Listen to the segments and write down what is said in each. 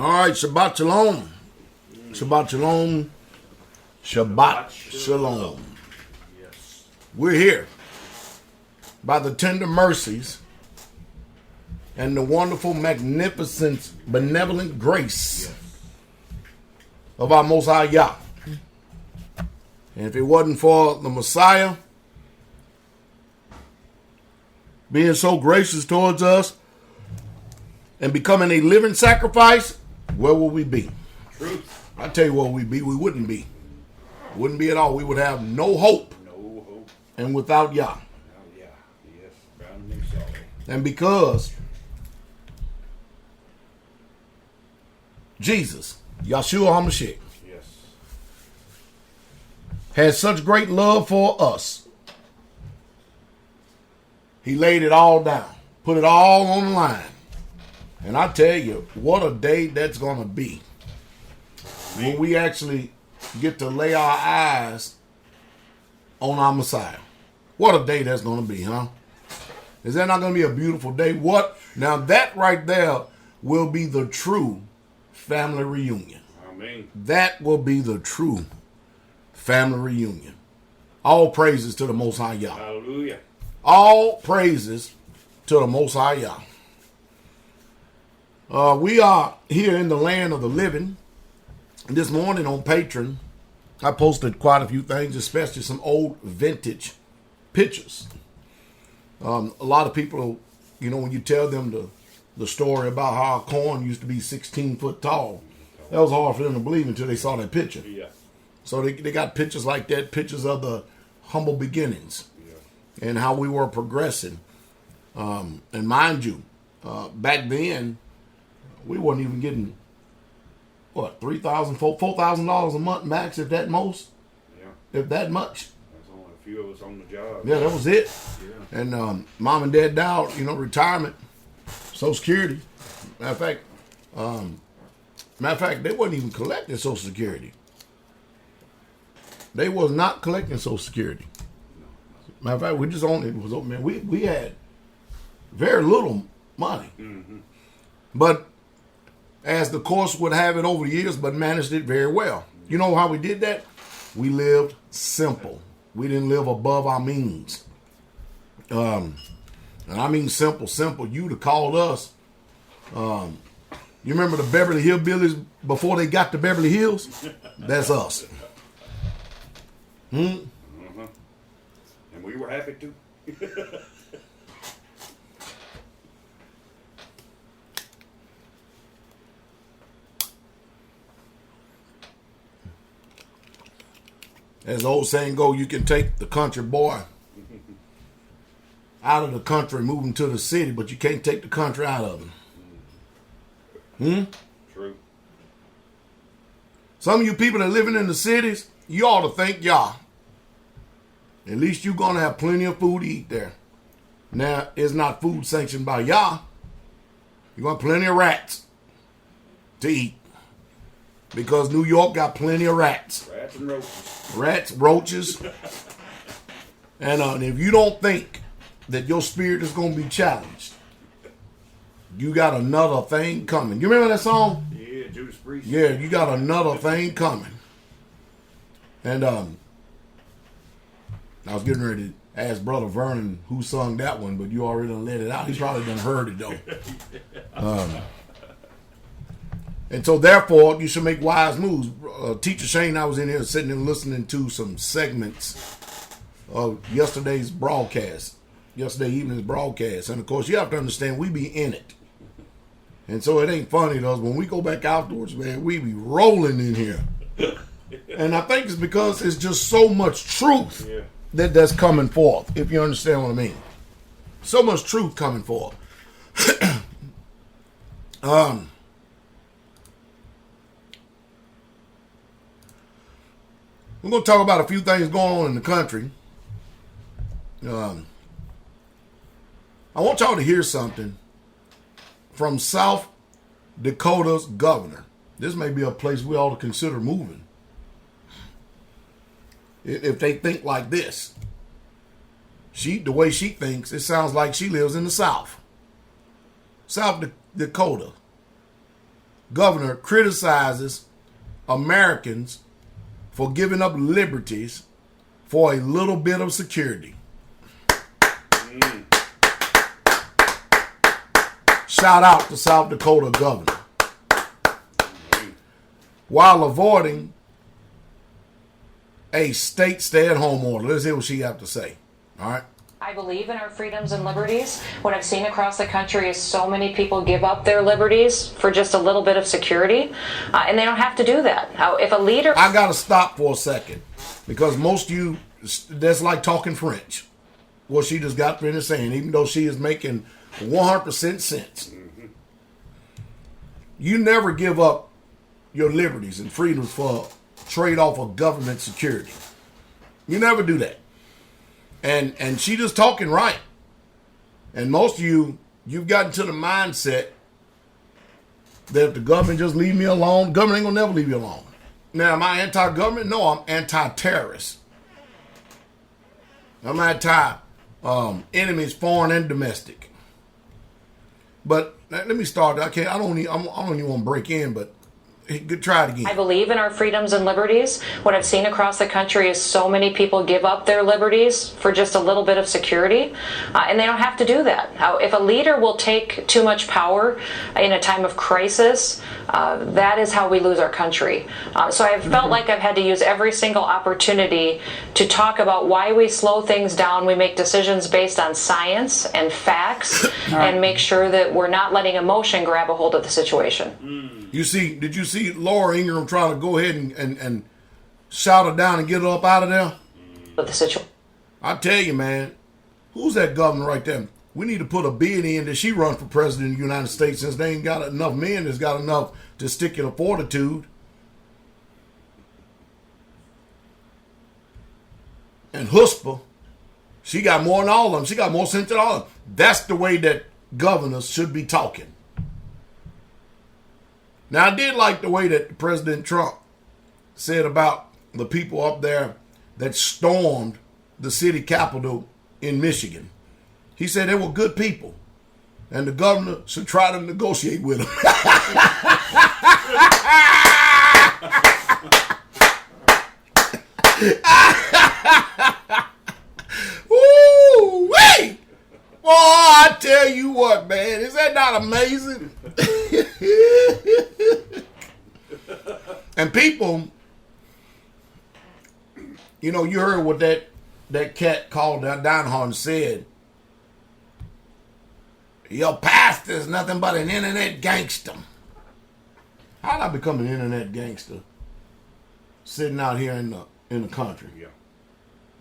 All right, Shabbat Shalom. Shabbat Shalom. Shabbat Shalom. Yes. We're here by the tender mercies and the wonderful, magnificent, benevolent grace of our Most High Yah. And if it wasn't for the Messiah being so gracious towards us and becoming a living sacrifice, where would we be? Truth. I tell you where we'd be. We wouldn't be. Wouldn't be at all. We would have no hope. No hope. And without Yah. Oh, yeah. Yes. Bound and exalted. And because Jesus, Yahshua HaMashiach, Yes. had such great love for us, he laid it all down, put it all on the line. And I tell you, what a day that's going to be when we actually get to lay our eyes on our Messiah. What a day that's going to be, huh? Is that not going to be a beautiful day? What? Now that right there will be the true family reunion. Amen. That will be the true family reunion. All praises to the Most High Yah. Hallelujah. All praises to the Most High Yah. We are here in the land of the living. This morning on Patreon, I posted quite a few things, especially some old vintage pictures. A lot of people, you know, when you tell them the story about how corn used to be 16 foot tall, that was hard for them to believe until they saw that picture. Yeah. So they got pictures like that, pictures of the humble beginnings and how we were progressing. And mind you, back then, we weren't even getting, what, $3,000, $4,000 a month max, if that most? Yeah. If that much. There's only a few of us on the job. Yeah, that was it. Yeah. And mom and dad Dowell, you know, retirement, Social Security. Matter of fact, they wasn't even collecting Social Security. They was not collecting Social Security. Matter of fact, we just only, we had very little money. Mm-hmm. But as the course would have it over the years, but managed it very well. You know how we did that? We lived simple. We didn't live above our means. And I mean simple. You'd have called us. You remember the Beverly Hillbillies before they got to Beverly Hills? That's us. Uh-huh. And we were happy to. As the old saying go, you can take the country boy out of the country and move him to the city, but you can't take the country out of him. True. Some of you people that are living in the cities, you ought to thank Yah. At least you're going to have plenty of food to eat there. Now, it's not food sanctioned by Yah. You're going to have plenty of rats to eat. Because New York got plenty of rats. Rats and roaches. Rats, roaches. And if you don't think that your spirit is going to be challenged, you got another thing coming. You remember that song? Yeah, Judas Priest. Yeah, you got another thing coming. And I was getting ready to ask Brother Vernon who sung that one, but you already done let it out. He's probably done heard it, though. And so, therefore, you should make wise moves. Teacher Shane, I was in here sitting and listening to some segments of yesterday evening's broadcast. And, of course, you have to understand, we be in it. And so it ain't funny to us. When we go back afterwards, man, we be rolling in here. And I think it's because it's just so much truth that's coming forth, if you understand what I mean. So much truth coming forth. We're going to talk about a few things going on in the country. I want y'all to hear something from South Dakota's governor. This may be a place we ought to consider moving. If they think like this. The way she thinks, it sounds like she lives in the South. South Dakota. governor criticizes Americans for giving up liberties for a little bit of security. Shout out to South Dakota governor. While avoiding a state stay-at-home order. Let's hear what she have to say. All right. I believe in our freedoms and liberties. What I've seen across the country is so many people give up their liberties for just a little bit of security, and they don't have to do that. Now, if a leader... I got to stop for a second, because most of you, that's like talking French. What she just got finished saying, even though she is making 100% sense. You never give up your liberties and freedoms for trade off of government security. You never do that. And she just talking right. And most of you've gotten to the mindset that if the government just leave me alone, the government ain't gonna never leave you alone. Now, am I anti-government? No, I'm anti-terrorist. I'm anti-enemies, foreign and domestic. But let me start. I don't even want to break in, but try it again. I believe in our freedoms and liberties. What I've seen across the country is so many people give up their liberties for just a little bit of security, and they don't have to do that. Now, if a leader will take too much power in a time of crisis, that is how we lose our country. So I've felt like I've had to use every single opportunity to talk about why we slow things down. We make decisions based on science and facts, and make sure that we're not letting emotion grab a hold of the situation. Did you see Laura Ingraham trying to go ahead and shout her down and get her up out of there? But the situation. I tell you, man, who's that governor right there? We need to put a bid in that she run for president of the United States, since they ain't got enough men that's got enough testicular fortitude. And Husper, she got more than all of them. She got more sense than all of them. That's the way that governors should be talking. Now, I did like the way that President Trump said about the people up there that stormed the city capitol in Michigan. He said they were good people, and the governor should try to negotiate with them. Woo-wee! Boy, I tell you what, man, is that not amazing? And people, you know, you heard what that cat called Downhorn said. Your pastor is nothing but an internet gangster. How did I become an internet gangster? Sitting out here in the country. Yeah.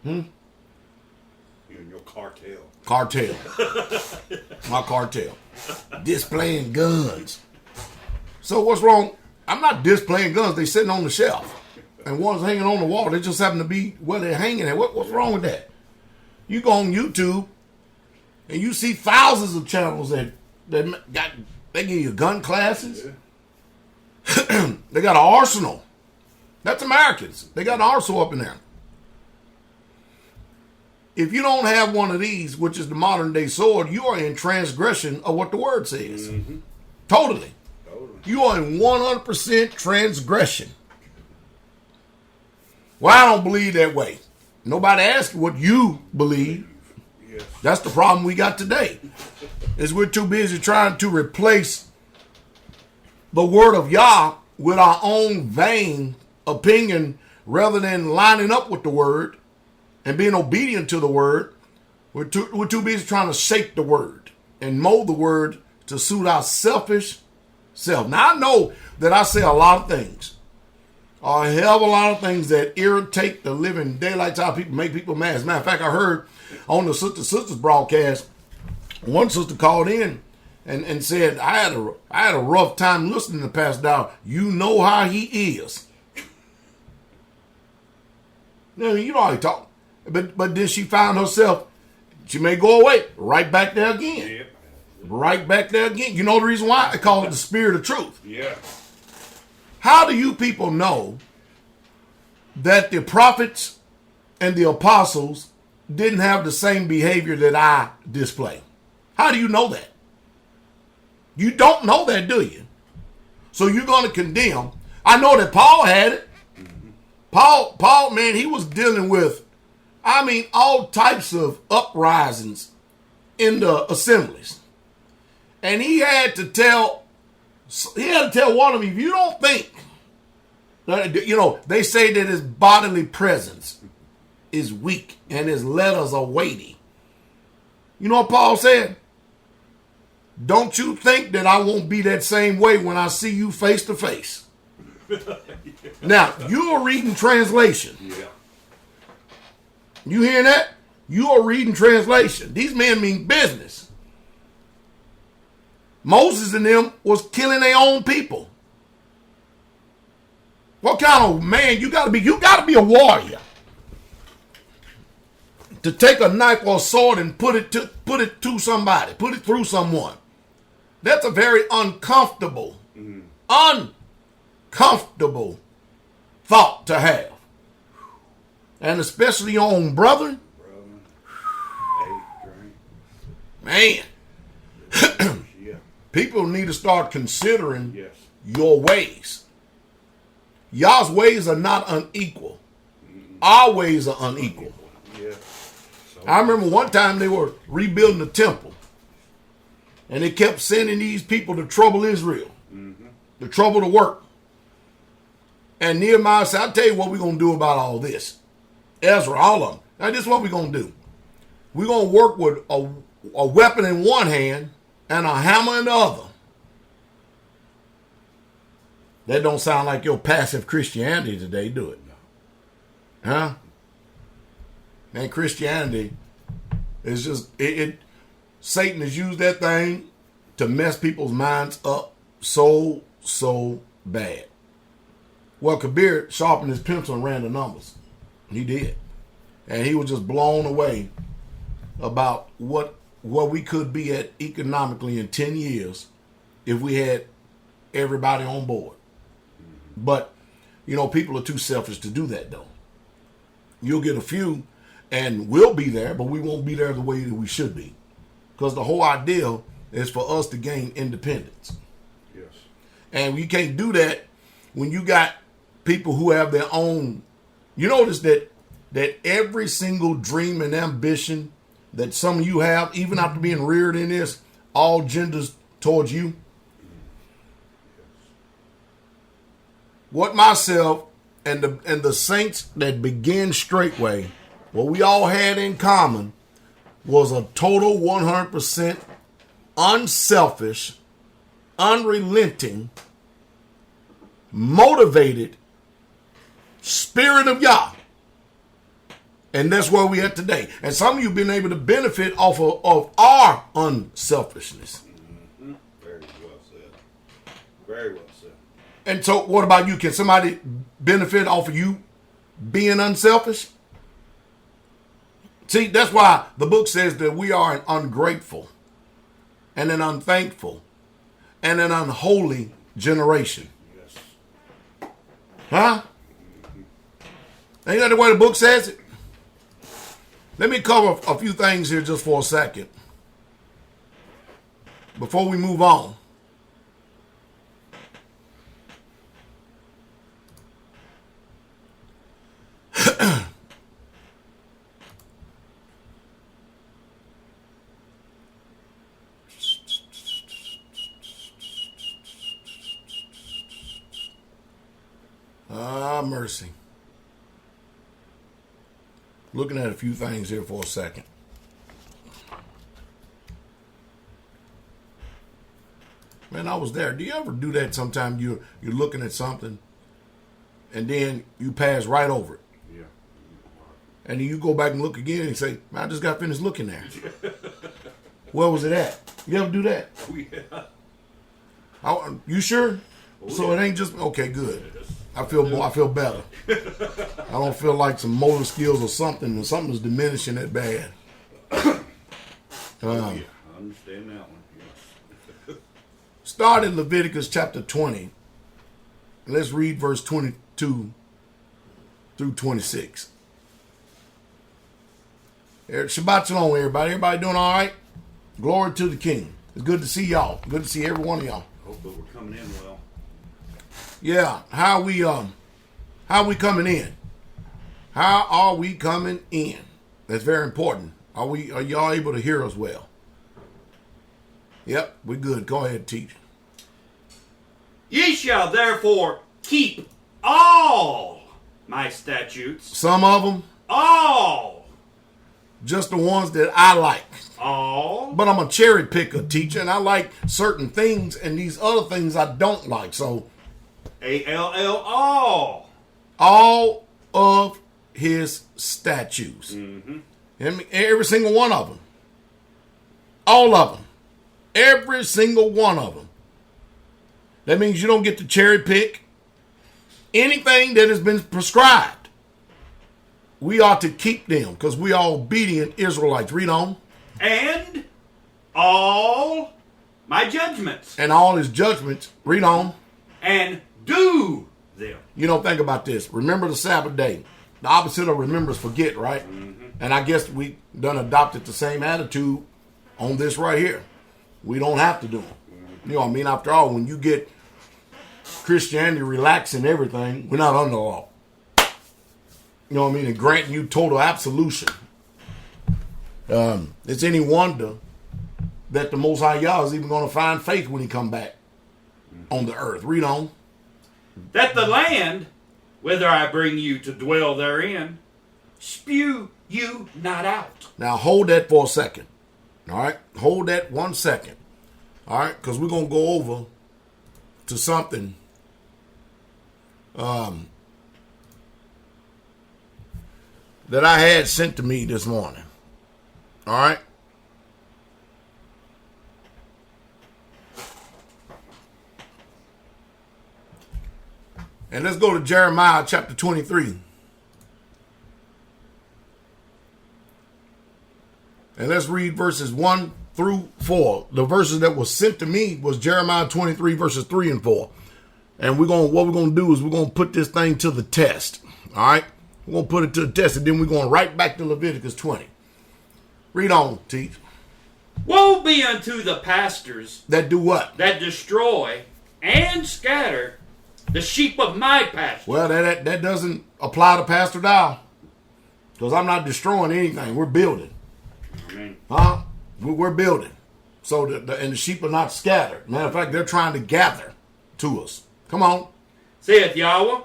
You and your cartel. Cartel. My cartel. Displaying guns. So what's wrong? I'm not displaying guns. They sitting on the shelf. And one's hanging on the wall. They just happen to be where they're hanging at. What's wrong with that? You go on YouTube and you see thousands of channels that they give you gun classes. Yeah. They got an arsenal. That's Americans. They got an arsenal up in there. If you don't have one of these, which is the modern day sword, you are in transgression of what the word says. Mm-hmm. Totally. You are in 100% transgression. Well, I don't believe that way. Nobody asked what you believe. Yes. That's the problem we got today. Is we're too busy trying to replace the word of Yah with our own vain opinion rather than lining up with the word and being obedient to the word. We're too busy trying to shape the word and mold the word to suit our selfish self. Now, I know that I say a lot of things, a hell of a lot of things that irritate the living daylights out of people, make people mad. As a matter of fact, I heard on the Sisters broadcast, one sister called in and said, I had a rough time listening to Pastor Dowell. You know how he is. Now, you know how he talk. But then she found herself, she may go away, right back there again. Yep. Right back there again. You know the reason why? I call it the spirit of truth. Yeah. How do you people know that the prophets and the apostles didn't have the same behavior that I display? How do you know that? You don't know that, do you? So you're going to condemn. I know that Paul had it. Paul, man, he was dealing with, all types of uprisings in the assemblies. And he had to tell one of them, if you don't think, they say that his bodily presence is weak and his letters are weighty. You know what Paul said? Don't you think that I won't be that same way when I see you face to face? Now, you are reading translation. Yeah. You hearing that? You are reading translation. These men mean business. Moses and them was killing their own people. What kind of man you gotta be? You gotta be a warrior. To take a knife or a sword and put it to somebody, put it through someone. That's a very uncomfortable thought to have. And especially your own brother. Man. People need to start considering your ways. Y'all's ways are not unequal. Our ways are unequal. I remember one time they were rebuilding the temple. And they kept sending these people to trouble Israel. To trouble the work. And Nehemiah said, I'll tell you what we're going to do about all this. Ezra, all of them. Now this is what we're going to do. We're going to work with a weapon in one hand and a hammer in the other. That don't sound like your passive Christianity today, do it? Huh? Man, Christianity is just, Satan has used that thing to mess people's minds up so bad. Well, Kabir sharpened his pencil and ran the numbers. He did. And he was just blown away about what we could be at economically in 10 years if we had everybody on board. But, people are too selfish to do that, though. You'll get a few, and we'll be there, but we won't be there the way that we should be. Because the whole idea is for us to gain independence. Yes. And you can't do that when you got people who have their own. You notice that every single dream and ambition that some of you have, even after being reared in this, all genders towards you. What myself and the saints that began straightway, what we all had in common was a total 100% unselfish, unrelenting, motivated spirit of Yah. And that's where we are today. And some of you have been able to benefit off of our unselfishness. Mm-hmm. Very well said. Very well said. And so what about you? Can somebody benefit off of you being unselfish? See, that's why the book says that we are an ungrateful and an unthankful and an unholy generation. Yes. Huh? Ain't that the way the book says it? Let me cover a few things here just for a second before we move on. Mercy. Looking at a few things here for a second. Man, I was there. Do you ever do that sometime? You're looking at something and then you pass right over it. Yeah. And then you go back and look again and say, man, I just got finished looking there. Where was it at? You ever do that? Oh, yeah. You sure? Oh, so yeah. It ain't just, okay, good. I feel better. I don't feel like some motor skills or something is diminishing that bad. Yeah, I understand that one. Yes. Start in Leviticus chapter 20. Let's read verse 22 through 26. Shabbat shalom, everybody. Everybody doing all right? Glory to the King. It's good to see y'all. Good to see every one of y'all. Hope that we're coming in well. Yeah, how we coming in? How are we coming in? That's very important. Are y'all able to hear us well? Yep, we're good. Go ahead, teach. Ye shall therefore keep all my statutes. Some of them, All. just the ones that I like. All. But I'm a cherry picker, teacher, and I like certain things, and these other things I don't like. So, all. all of his statutes. Every single one of them. All of them. Every single one of them. That means you don't get to cherry pick anything that has been prescribed. We ought to keep them because we are obedient Israelites. Read on. And all my judgments. And all his judgments. Read on. And do them. You know, think about this. Remember the Sabbath day. The opposite of remember is forget, right? And I guess we done adopted the same attitude on this right here. We don't have to do them. You know what I mean? After all, when you get Christianity relaxing everything, we're not under law. You know what I mean? And granting you total absolution. It's any wonder that the Most High Yah is even going to find faith when he come back on the earth. Read on. That the land, whither I bring you to dwell therein, spew you not out. Now hold that for a second. All right? Hold that 1 second. All right? Because we're going to go over to something that I had sent to me this morning. All right? And let's go to Jeremiah chapter 23. And let's read verses 1 through 4. The verses that were sent to me was Jeremiah 23 verses 3 and 4. And what we're going to do is we're going to put this thing to the test. All right? We're going to put it to the test, and then we're going right back to Leviticus 20. Read on, teach. Woe be unto the pastors That do what? that destroy and scatter the sheep of my pasture. Well, that doesn't apply to Pastor Dowell. Because I'm not destroying anything. We're building. Amen. Huh? We're building. So and the sheep are not scattered. Matter of fact, they're trying to gather to us. Come on. Saith Yahweh.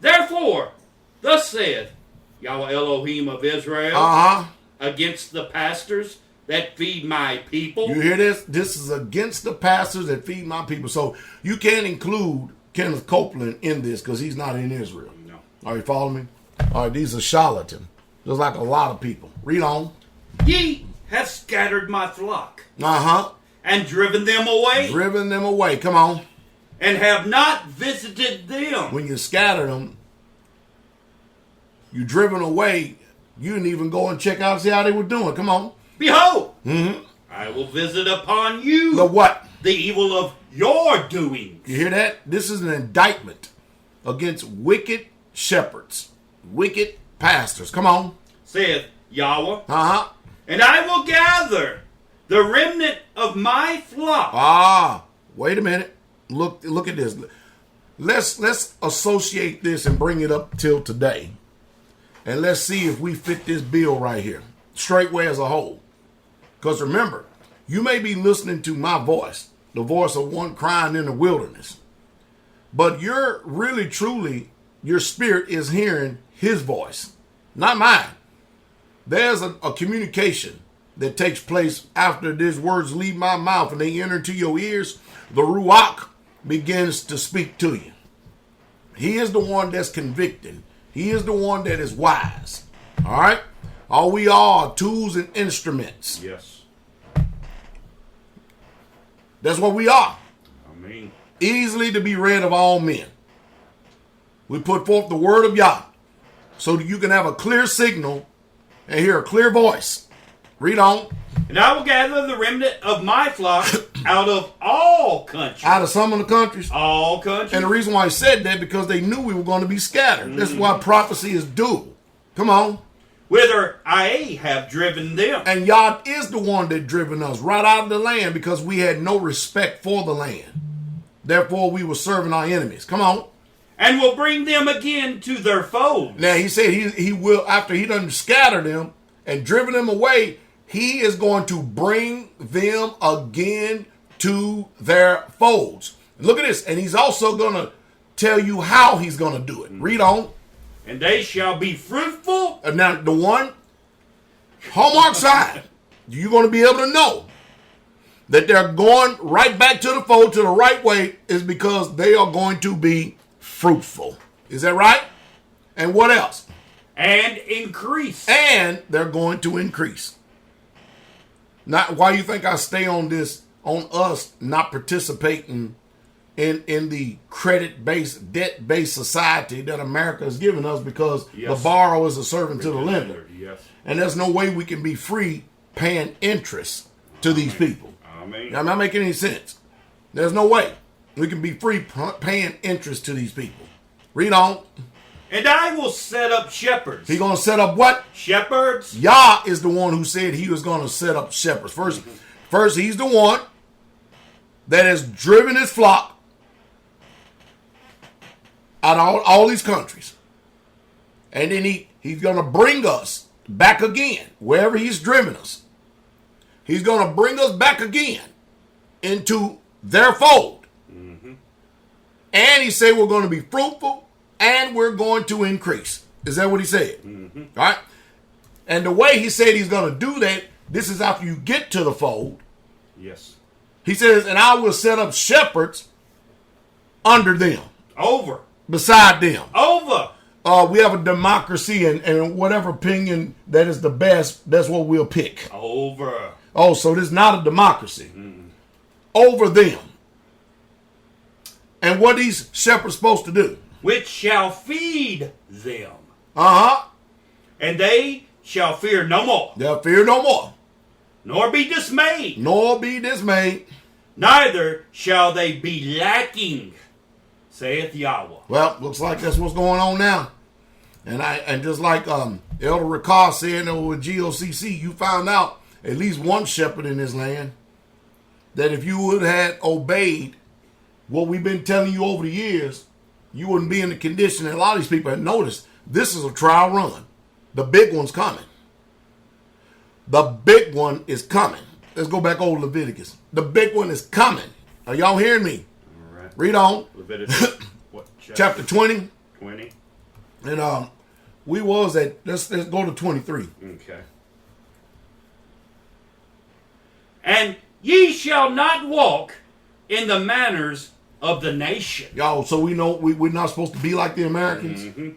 Therefore, thus saith Yahweh Elohim of Israel against the pastors that feed my people. You hear this? This is against the pastors that feed my people. So you can't include Kenneth Copeland in this because he's not in Israel. No. Are you following me? All right, these are charlatans. There's like a lot of people. Read on. Ye have scattered my flock Uh-huh. and driven them away, Driven them away. Come on. and have not visited them. When you scatter them, you driven away, you didn't even go and check out and see how they were doing. Come on. Behold, I will visit upon you The what? the evil of your doings. You hear that? This is an indictment against wicked shepherds, wicked pastors. Come on. Saith Yahweh. Uh-huh. And I will gather the remnant of my flock. Wait a minute. Look at this. Let's associate this and bring it up till today. And let's see if we fit this bill right here. Straightway as a whole. Because remember, you may be listening to my voice, the voice of one crying in the wilderness. But you're really, truly, your spirit is hearing his voice, not mine. There's a communication that takes place after these words leave my mouth and they enter into your ears. The Ruach begins to speak to you. He is the one that's convicting. He is the one that is wise. All right? All we are tools and instruments. Yes. That's what we are. I mean, Easily to be read of all men. We put forth the word of Yah so that you can have a clear signal and hear a clear voice. Read on. and I will gather the remnant of my flock out of all countries. Out of some of the countries. All countries. And the reason why I said that, because they knew we were going to be scattered. That's why prophecy is due. Come on. Whither I have driven them. And Yah is the one that driven us right out of the land because we had no respect for the land. Therefore, we were serving our enemies. Come on. And will bring them again to their folds. Now, he said he will, after he done scattered them and driven them away, he is going to bring them again to their folds. Look at this. And he's also going to tell you how he's going to do it. Read on. And they shall be fruitful. Now, the one, hallmark side, you're going to be able to know that they're going right back to the fold, to the right way, is because they are going to be fruitful. Is that right? And what else? And increase. And they're going to increase. Not why you think I stay on this, on us not participating in the credit-based, debt-based society that America has given us, because the borrower is a servant to the lender. Yes. And there's no way we can be free paying interest to these people. Amen. Now, I'm not making any sense. There's no way we can be free paying interest to these people. Read on. And I will set up shepherds. He's going to set up what? Shepherds. Yah is the one who said he was going to set up shepherds. First, he's the one that has driven his flock out of all these countries. And then he's going to bring us back again, wherever he's driven us. He's going to bring us back again into their fold. Mm-hmm. And he said we're going to be fruitful and we're going to increase. Is that what he said? Mm-hmm. All right. And the way he said he's going to do that, this is after you get to the fold. Yes. He says, and I will set up shepherds under them. Over. Beside them. Over. We have a democracy, and whatever opinion that is the best, that's what we'll pick. Over. Oh, so this is not a democracy. Mm. Over them. And what these shepherds supposed to do? Which shall feed them. Uh-huh. And they shall fear no more. They'll fear no more. Nor be dismayed. Nor be dismayed. Neither shall they be lacking, saith Yahweh. Well, looks like that's what's going on now. And just like Elder Ricard said with GOCC, you found out at least one shepherd in this land that if you would have obeyed what we've been telling you over the years, you wouldn't be in the condition that a lot of these people have noticed. This is a trial run. The big one's coming. The big one is coming. Let's go back over Leviticus. The big one is coming. Are y'all hearing me? All right. Read on. Leviticus what, chapter 20. 20. And we was at, let's go to 23. Okay. And ye shall not walk in the manners of the nation. Y'all, so we know we're not supposed to be like the Americans. Mm-hmm.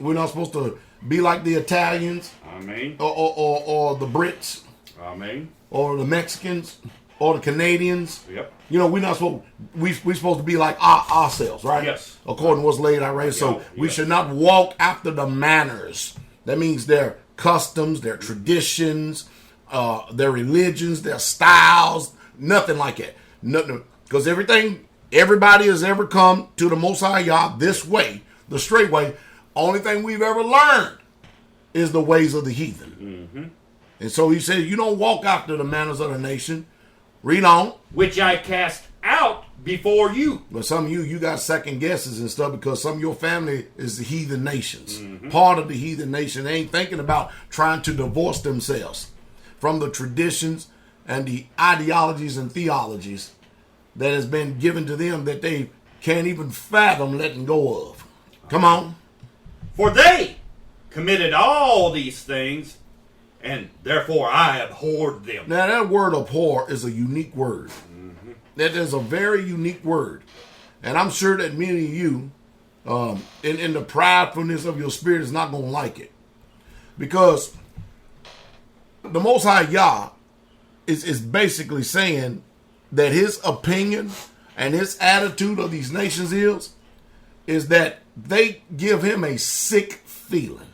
We're not supposed to be like the Italians. Amen. Or the Brits. Amen. Or the Mexicans. Or the Canadians. Yep. You know, we're not supposed, we're supposed to be like ourselves, right? Yes. According to what's laid out, right? So we should not walk after the manners. That means their customs, their traditions, their religions, their styles, nothing like that. Nothing, because everybody has ever come to the Most High Yah this way, the straight way. Only thing we've ever learned is the ways of the heathen. Mm-hmm. And so he says, you don't walk after the manners of the nation. Read on. Which I cast out before you. But some of you got second guesses and stuff because some of your family is the heathen nations. Mm-hmm. Part of the heathen nation. They ain't thinking about trying to divorce themselves from the traditions and the ideologies and theologies that has been given to them that they can't even fathom letting go of. Come on. For they committed all these things, and therefore I abhorred them. Now that word abhor is a unique word. Mm-hmm. That is a very unique word. And I'm sure that many of you, in the pridefulness of your spirit, is not going to like it. Because the Most High Yah is basically saying that his opinion and his attitude of these nations is that they give him a sick feeling.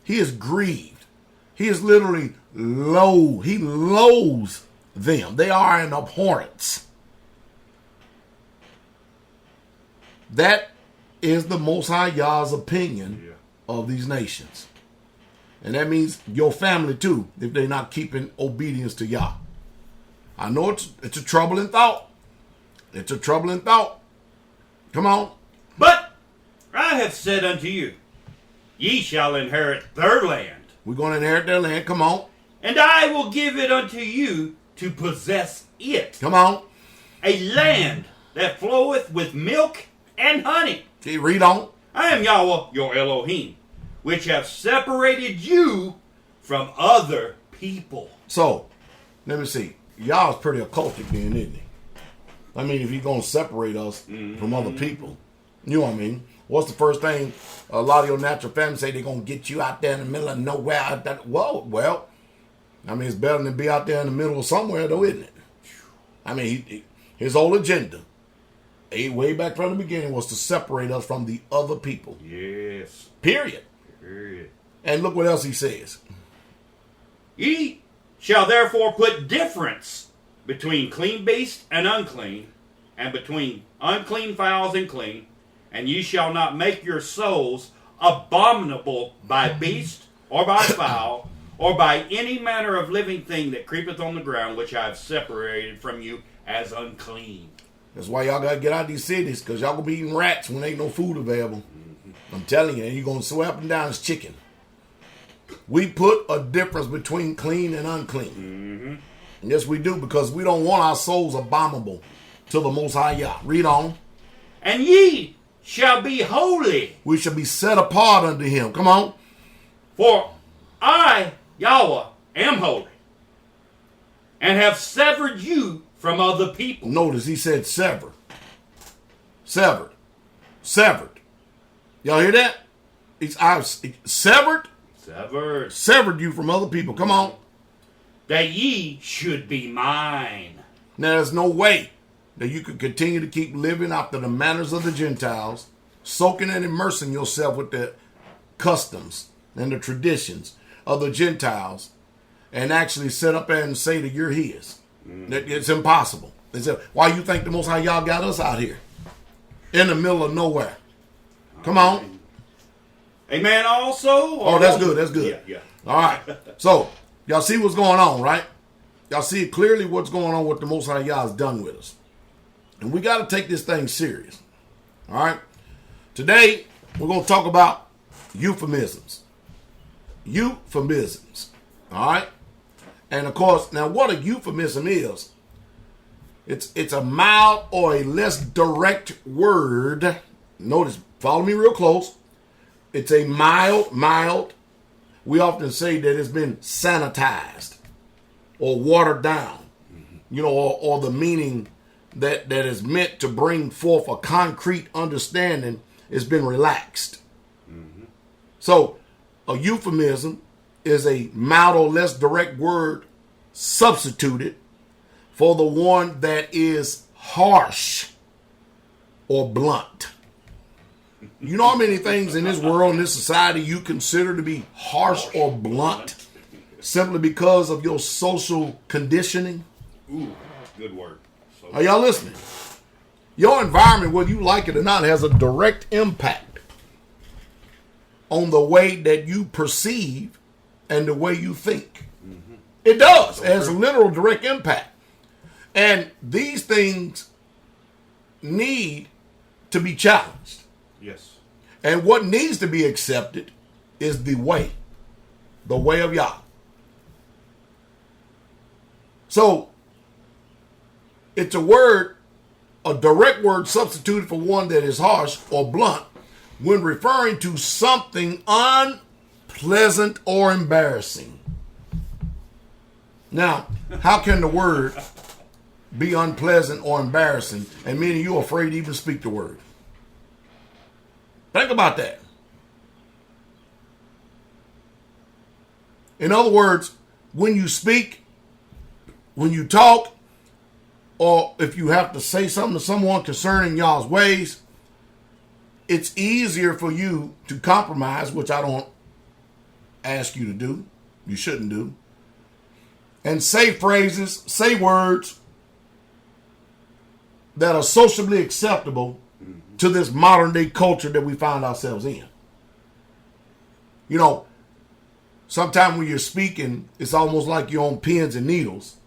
He is grieved. He is literally low. He loathes them. They are an abhorrence. That is the Most High Yah's opinion of these nations. And that means your family too, if they're not keeping obedience to Yah. I know it's a troubling thought. It's a troubling thought. Come on. But I have said unto you, ye shall inherit their land, We're going to inherit their land. Come on. and I will give it unto you to possess it, Come on. a land that floweth with milk and honey. See, read on. I am Yahweh, your Elohim, which have separated you from other people. So, let me see. Y'all's pretty occultic then, isn't he? I mean, if you're going to separate us from other people, you know what I mean? What's the first thing a lot of your natural family say? They're going to get you out there in the middle of nowhere. Whoa, well, I mean, it's better than be out there in the middle of somewhere, though, isn't it? I mean, his whole agenda, way back from the beginning, was to separate us from the other people. Yes. Period. Period. And look what else he says. Ye shall therefore put difference between clean beasts and unclean, and between unclean fowls and clean, and ye shall not make your souls abominable by beast, or by fowl, or by any manner of living thing that creepeth on the ground, which I have separated from you as unclean. That's why y'all got to get out of these cities, because y'all going to be eating rats when ain't no food available. I'm telling you, and you're going to swim up and down as chicken. We put a difference between clean and unclean. Yes, we do, because we don't want our souls abominable to the Most High Yah. Read on. And ye shall be holy, We shall be set apart unto him. Come on. for I, Yahweh, am holy, and have severed you from other people. Notice he said severed. Severed. Severed. Y'all hear that? I've severed you from other people. Come on. That ye should be mine. Now, there's no way that you could continue to keep living after the manners of the Gentiles, soaking and immersing yourself with the customs and the traditions of the Gentiles, and actually sit up there and say that you're his. It's impossible. They said, why you think the Most High y'all got us out here? In the middle of nowhere. Come on. Amen also? Oh, that's good. That's good. Yeah. All right. So, y'all see what's going on, right? Y'all see clearly what's going on, what the Most High Yah has done with us. And we got to take this thing serious. All right? Today, we're going to talk about euphemisms. Euphemisms. All right? And, of course, now what a euphemism is, it's a mild or a less direct word. Notice, follow me real close. It's a mild. We often say that it's been sanitized or watered down, or the meaning that is meant to bring forth a concrete understanding has been relaxed. So a euphemism is a mild or less direct word substituted for the one that is harsh or blunt. You know how many things in this world, in this society, you consider to be harsh or blunt simply because of your social conditioning? Ooh, good word. Are y'all listening? Your environment, whether you like it or not, has a direct impact on the way that you perceive and the way you think. It does. It has a literal direct impact. And these things need to be challenged. Yes. And what needs to be accepted is the way of Yah. So, it's a direct word substituted for one that is harsh or blunt when referring to something unpleasant or embarrassing. Now, how can the word be unpleasant or embarrassing and meaning you're afraid to even speak the word? Think about that. In other words, when you speak, when you talk, or if you have to say something to someone concerning y'all's ways, it's easier for you to compromise, which I don't ask you to do. You shouldn't do. And say phrases, say words that are socially acceptable to this modern day culture that we find ourselves in. Sometimes when you're speaking, it's almost like you're on pins and needles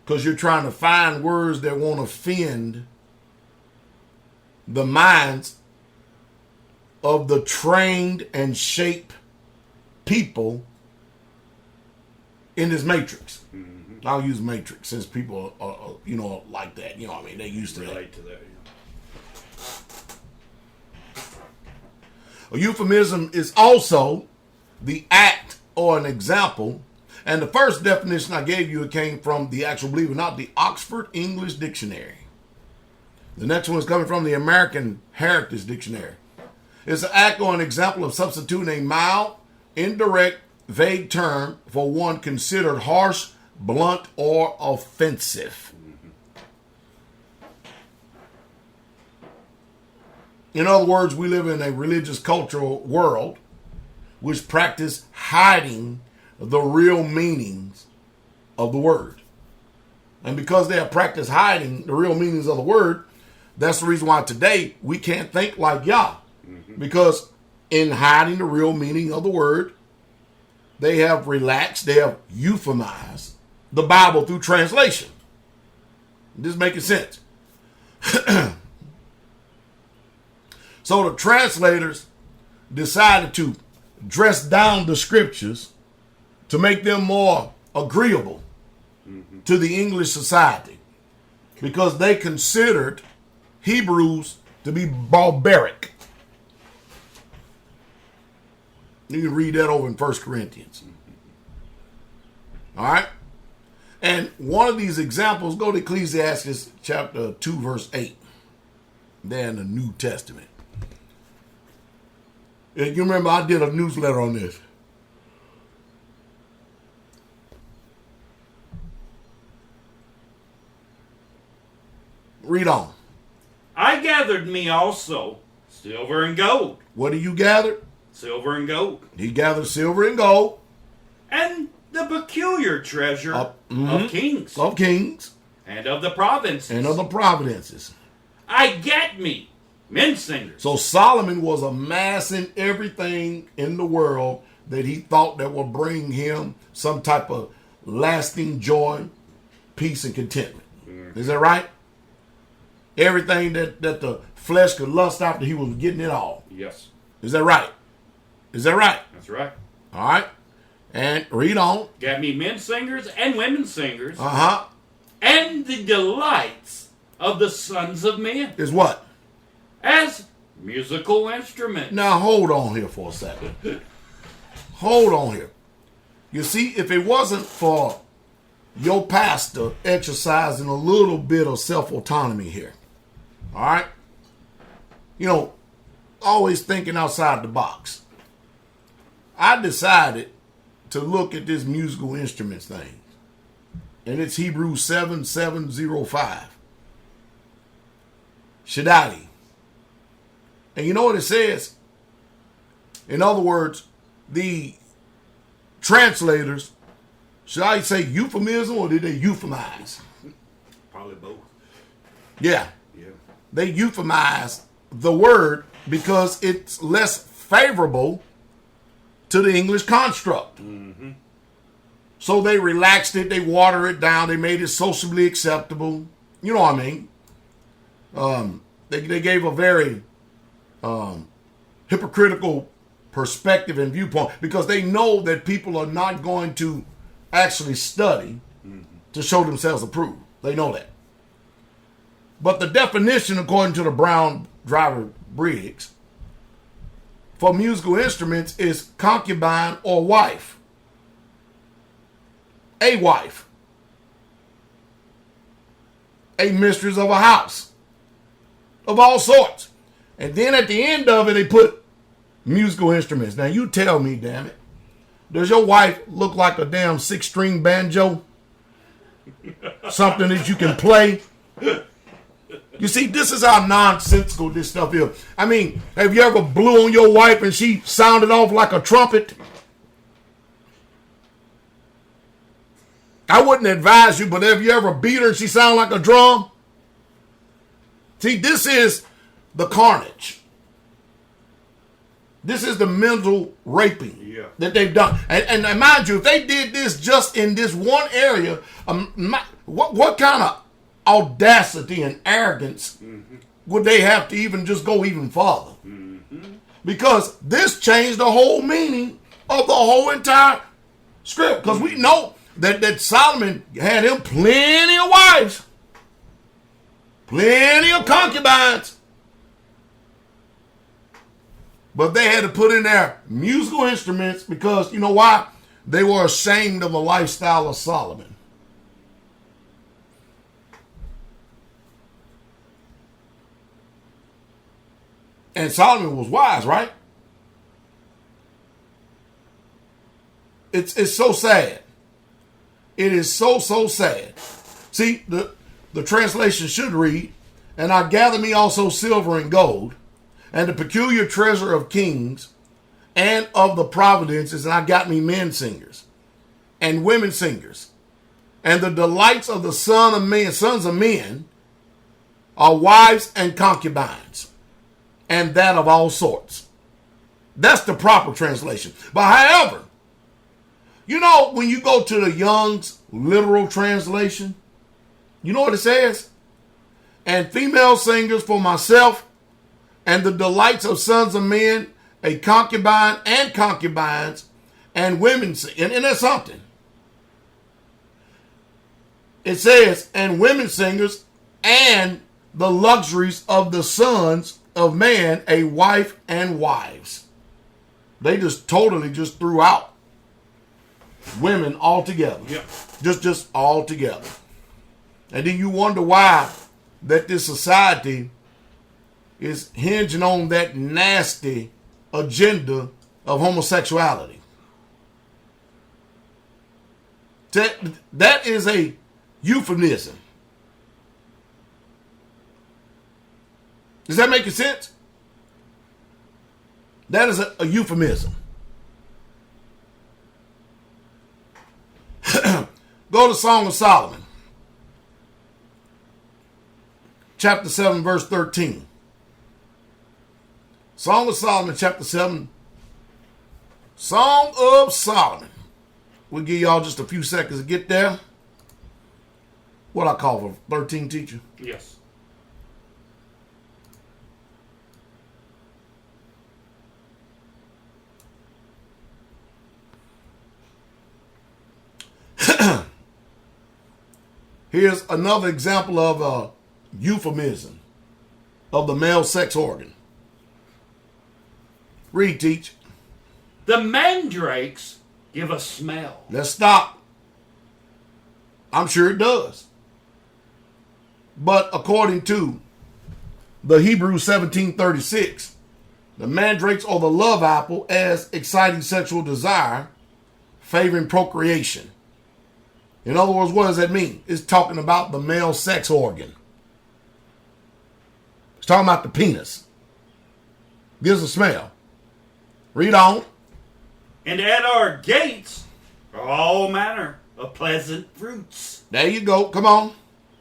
because you're trying to find words that won't offend the minds of the trained and shaped people in this matrix. Mm-hmm. I'll use matrix since people are like that. You know what I mean? They're used to Relate to that. A euphemism is also the act or an example. And the first definition I gave you, it came from the actual, believe it or not, the Oxford English Dictionary. The next one is coming from the American Heritage Dictionary. It's an act or an example of substituting a mild, indirect, vague term for one considered harsh, blunt, or offensive. In other words, we live in a religious cultural world which practice hiding the real meanings of the word. And because they have practiced hiding the real meanings of the word, that's the reason why today we can't think like Yah. Mm-hmm. Because in hiding the real meaning of the word, they have relaxed, they have euphemized the Bible through translation. This is making sense. So the translators decided to dress down the scriptures to make them more agreeable to the English society, because they considered Hebrews to be barbaric. You can read that over in 1 Corinthians. All right? And one of these examples, go to Ecclesiastes chapter 2, verse 8. There in the New Testament. And you remember I did a newsletter on this. Read on. I gathered me also silver and gold. What do you gather? Silver and gold. He gathered silver and gold. And the peculiar treasure of kings. Of kings. And of the provinces. And of the providences. I get me men singers. So Solomon was amassing everything in the world that he thought that would bring him some type of lasting joy, peace, and contentment. Mm-hmm. Is that right? Everything that the flesh could lust after, he was getting it all. Yes. Is that right? Is that right? That's right. All right. And read on. Got me men singers and women singers. Uh-huh. And the delights of the sons of men. Is what? As musical instruments. Now hold on here for a second. Hold on here. You see, if it wasn't for your pastor exercising a little bit of self-autonomy here, all right? You know, always thinking outside the box. I decided to look at this musical instruments thing. And it's Hebrews 7:705. Shaddai. And you know what it says? In other words, the translators, should I say euphemism or did they euphemize? Probably both. Yeah. Yeah. They euphemize the word because it's less favorable to the English construct. Mm-hmm. So they relaxed it, they watered it down, they made it socially acceptable. You know what I mean? They gave a very hypocritical perspective and viewpoint because they know that people are not going to actually study to show themselves approved. They know that. But the definition, according to the Brown Driver Briggs, for musical instruments is concubine or wife. A wife. A mistress of a house. Of all sorts. And then at the end of it, they put musical instruments. Now you tell me, damn it. Does your wife look like a damn 6-string banjo? Something that you can play? You see, this is how nonsensical this stuff is. I mean, have you ever blew on your wife and she sounded off like a trumpet? I wouldn't advise you, but have you ever beat her and she sounded like a drum? See, this is the carnage. This is the mental raping that they've done. And mind you, if they did this just in this one area, what kind of audacity and arrogance would they have to even just go even farther? Mm-hmm. Because this changed the whole meaning of the whole entire script. Because we know that Solomon had him plenty of wives, plenty of concubines. But they had to put in their musical instruments because, you know why? They were ashamed of the lifestyle of Solomon. And Solomon was wise, right? It's so sad. It is so sad. See, the translation should read, "And I gather me also silver and gold, and the peculiar treasure of kings, and of the providences, and I got me men singers, and women singers, and the delights of the sons of men are wives and concubines, and that of all sorts." That's the proper translation. But however, you know, when you go to the Young's literal translation, you know what it says? "And female singers for myself, and the delights of sons of men, a concubine and concubines, and women sing." And that's something. It says, "And women singers, and the luxuries of the sons of man, a wife and wives." They just totally just threw out women altogether. Yep. Just all together. And then you wonder why that this society is hinging on that nasty agenda of homosexuality. That is a euphemism. Does that make sense? That is a euphemism. Go to Song of Solomon, chapter 7, verse 13. Song of Solomon, chapter 7. Song of Solomon. We'll give y'all just a few seconds to get there. What I call for 13, teacher? Yes. Here's another example of a euphemism of the male sex organ. Read, teach. "The mandrakes give a smell." Let's stop. I'm sure it does. But according to the Hebrew 1736, the mandrakes are the love apple as exciting sexual desire, favoring procreation. In other words, what does that mean? It's talking about the male sex organ. It's talking about the penis. Gives a smell. Read on. "And at our gates are all manner of pleasant fruits, There you go. Come on.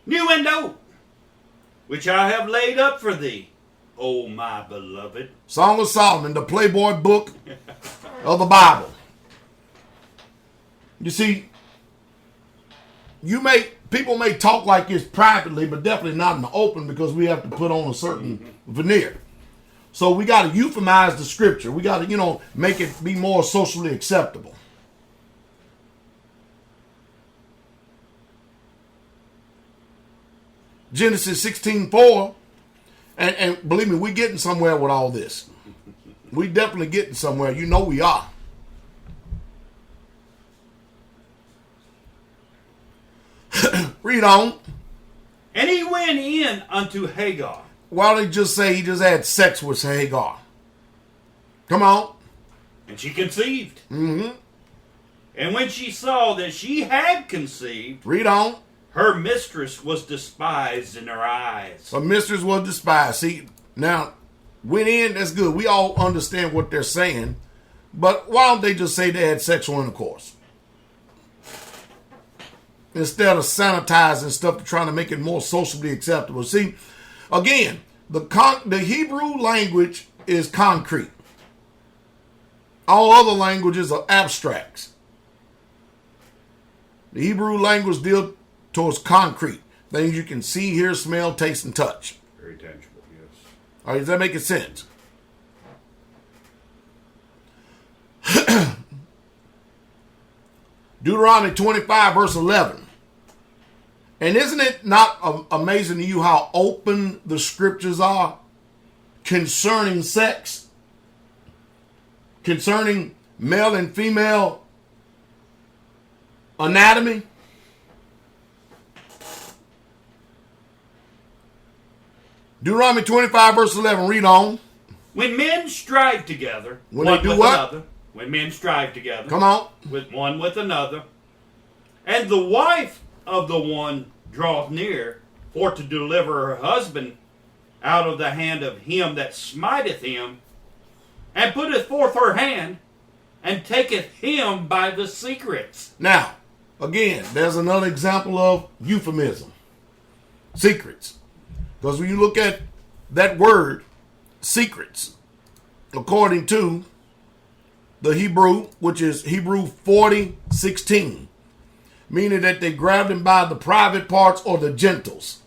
new and old, which I have laid up for thee, O my beloved." Song of Solomon, the Playboy book of the Bible. You see, people may talk like this privately, but definitely not in the open because we have to put on a certain veneer. So we got to euphemize the scripture. We got to, make it be more socially acceptable. Genesis 16:4, and believe me, we're getting somewhere with all this. We definitely getting somewhere. You know we are. Read on. "And he went in unto Hagar." Why don't he just say he just had sex with Hagar? Come on. "And she conceived. Mm-hmm. And when she saw that she had conceived, Read on. her mistress was despised in her eyes." Her mistress was despised. See, now, went in, that's good. We all understand what they're saying. But why don't they just say they had sexual intercourse? Instead of sanitizing stuff, trying to make it more socially acceptable. See, again, the Hebrew language is concrete. All other languages are abstracts. The Hebrew language deals towards concrete. Things you can see, hear, smell, taste, and touch. Very tangible, All right, does that make sense? Deuteronomy 25, verse 11. And isn't it not amazing to you how open the scriptures are concerning sex? Concerning male and female anatomy? Deuteronomy 25, verse 11. Read on. When men strive together, When one they do with what? another, when men strive together, Come on. with one with another, and the wife of the one draweth near for to deliver her husband out of the hand of him that smiteth him, and putteth forth her hand, and taketh him by the secrets. Now, again, there's another example of euphemism. Secrets. Because when you look at that word, secrets, according to the Hebrew, which is Hebrew 40:16, meaning that they grabbed him by the private parts or the genitals.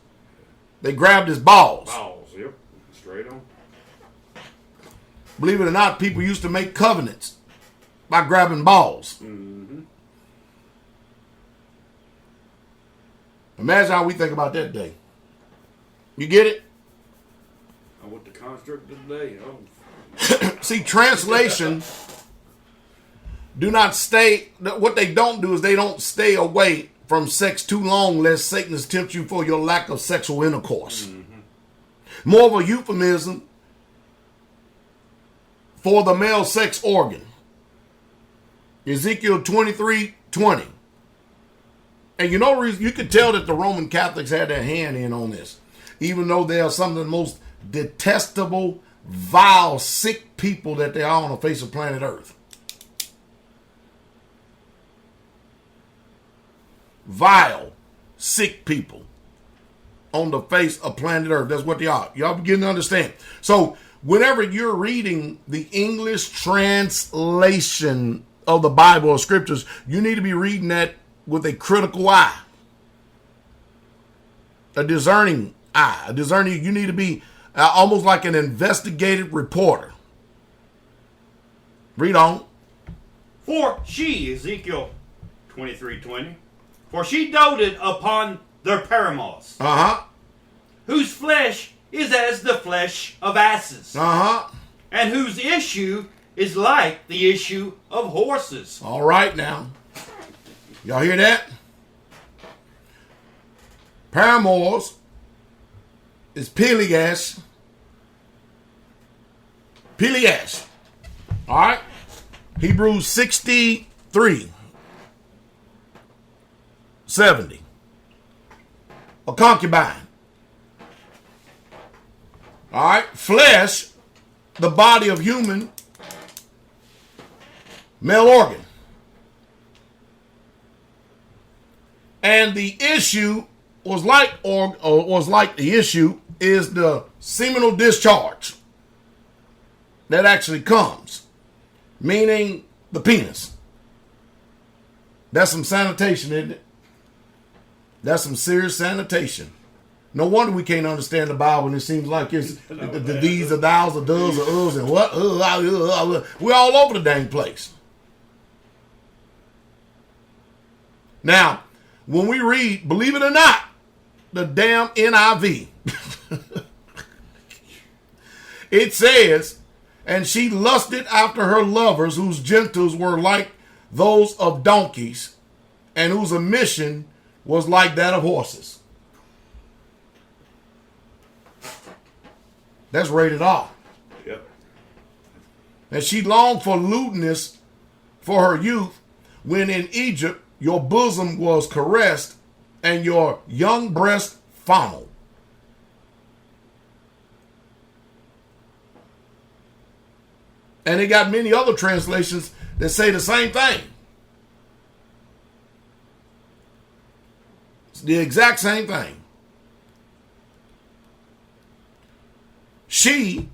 They grabbed his balls. Balls, yep. Straight on. Believe it or not, people used to make covenants by grabbing balls. Mm-hmm. Imagine how we think about that day. You get it? I went to construct today. Oh. See, translation do not stay. What they don't do is they don't stay away from sex too long, lest Satan tempt you for your lack of sexual intercourse. Mm-hmm. More of a euphemism for the male sex organ. Ezekiel 23:20. And you know, you could tell that the Roman Catholics had their hand in on this, even though they are some of the most detestable, vile, sick people that there are on the face of planet Earth. Vile, sick people on the face of planet Earth. That's what they are. Y'all begin to understand. So whenever you're reading the English translation of the Bible or scriptures, you need to be reading that with a critical eye, a discerning eye. You need to be almost like an investigative reporter. Read on. For she, Ezekiel 23:20, for she doted upon their paramours, whose flesh is as the flesh of asses, and whose issue is like the issue of horses. All right now. Y'all hear that? Paramours is Peleas. Peleas. All right? Hebrews 63:70. A concubine. All right? Flesh, the body of human, male organ. And the issue was like the issue is the seminal discharge that actually comes, meaning the penis. That's some sanitation, isn't it? That's some serious sanitation. No wonder we can't understand the Bible and it seems like it's the these, the thous, the does, the uhs, and what? We're all over the dang place. Now, when we read, believe it or not, the damn NIV, it says, and she lusted after her lovers whose genitals were like those of donkeys and whose emission was like that of horses. That's rated R. Yep. And she longed for lewdness for her youth when in Egypt your bosom was caressed and your young breast fondled. And they got many other translations that say the same thing. It's the exact same thing. She,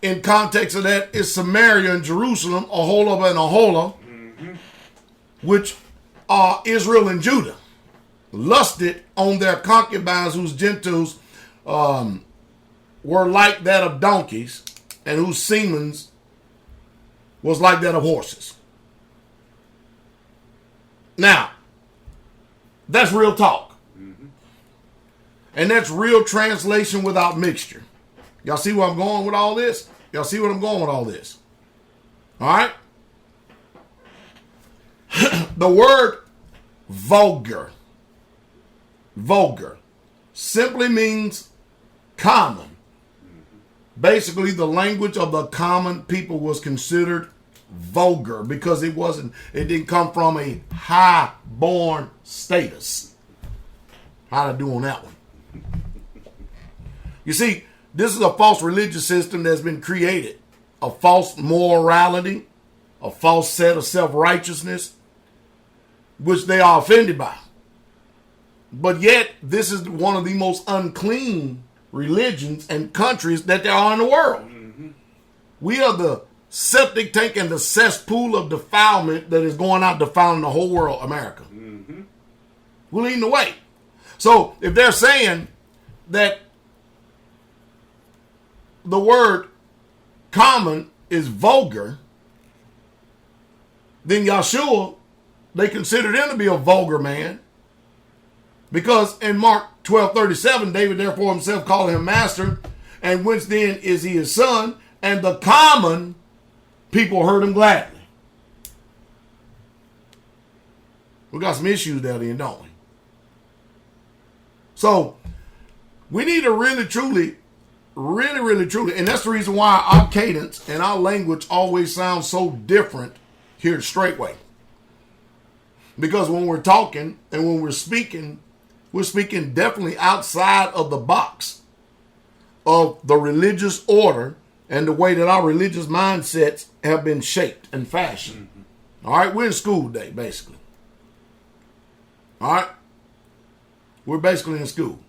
in context of that, is Samaria and Jerusalem, Aholah and Aholah, which are Israel and Judah, lusted on their concubines whose genitals were like that of donkeys, and whose semen was like that of horses. Now, that's real talk. And that's real translation without mixture. Y'all see where I'm going with all this? Y'all see where I'm going with all this? All right? The word vulgar simply means common. Basically, the language of the common people was considered vulgar because it didn't come from a high-born status. How'd I do on that one? You see, this is a false religious system that's been created. A false morality, a false set of self-righteousness, which they are offended by. But yet, this is one of the most unclean religions and countries that there are in the world. Mm-hmm. We are the septic tank and the cesspool of defilement that is going out defiling the whole world, America. Mm-hmm. We're leading the way. So if they're saying that the word common is vulgar, then Yahshua, they considered him to be a vulgar man. Because in Mark 12:37, David therefore himself called him master, and whence then is he his son, and the common people heard him gladly. We got some issues there then, don't we? So we need to really, truly, and that's the reason why our cadence and our language always sounds so different here at Straightway. Because when we're talking and when we're speaking definitely outside of the box of the religious order and the way that our religious mindsets have been shaped and fashioned. Mm-hmm. All right, we're in school today, basically. All right, we're basically in school.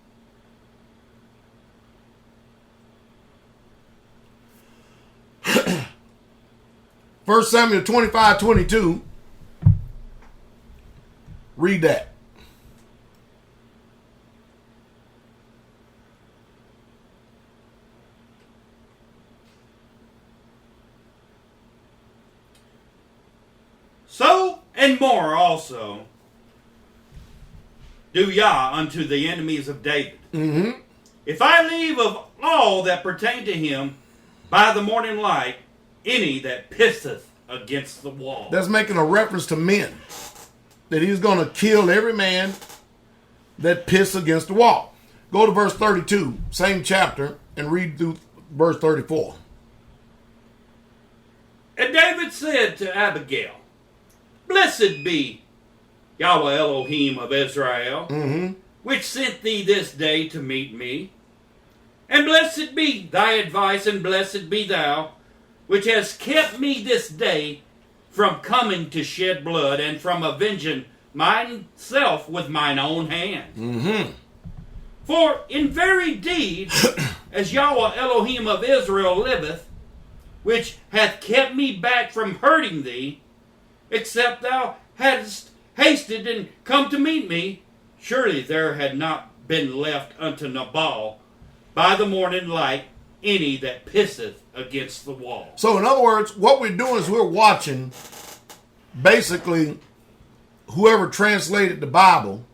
First Samuel 25:22. Read that. So and more also do Yah unto the enemies of David. Mm-hmm. If I leave of all that pertain to him by the morning light any that pisseth against the wall. That's making a reference to men. That he's going to kill every man that piss against the wall. Go to verse 32, same chapter, and read through verse 34. And David said to Abigail, Blessed be Yahweh Elohim of Israel, which sent thee this day to meet me. And blessed be thy advice, and blessed be thou, which hast kept me this day from coming to shed blood, and from avenging myself with mine own hand. Mm-hmm. For in very deed, as Yahweh Elohim of Israel liveth, which hath kept me back from hurting thee, except thou hadst hasted and come to meet me, surely there had not been left unto Nabal by the morning light any that pisseth against the wall. So in other words, what we're doing is we're watching basically whoever translated the Bible,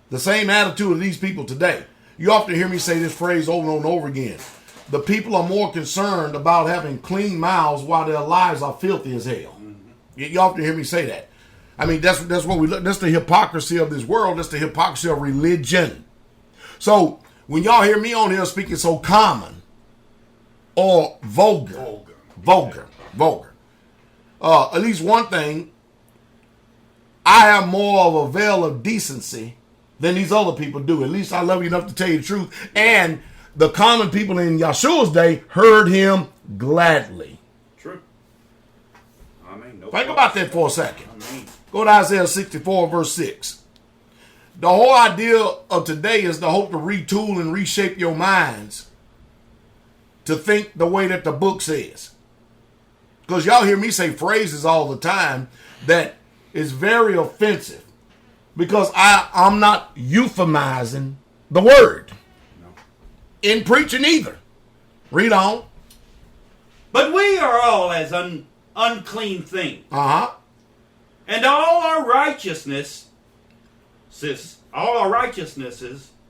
the same attitude of these people today. You often hear me say this phrase over and over again. The people are more concerned about having clean mouths while their lives are filthy as hell. Mm-hmm. You often hear me say that. I mean, that's what we look. That's the hypocrisy of this world. That's the hypocrisy of religion. So when y'all hear me on here speaking so common or vulgar, at least one thing, I have more of a veil of decency than these other people do. At least I love you enough to tell you the truth. And the common people in Yahshua's day heard him gladly. True. I mean, no Think about that for a second. Go to Isaiah 64, verse 6. The whole idea of today is to hope to retool and reshape your minds to think the way that the book says. Because y'all hear me say phrases all the time that is very offensive. Because I'm not euphemizing the word. No. in preaching either. Read on. But we are all as unclean things. Uh-huh. And all our righteousnesses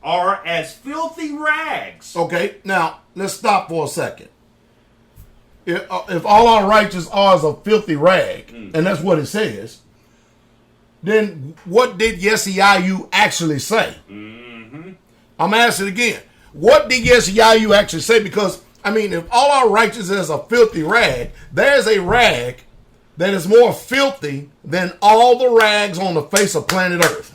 are as filthy rags. Okay, now let's stop for a second. If all our righteous are as a filthy rag, and that's what it says, then what did Yeshayahu actually say? Mm-hmm. I'm asking again. What did Yeshayahu actually say? Because, I mean, if all our righteous is a filthy rag, there's a rag that is more filthy than all the rags on the face of planet Earth.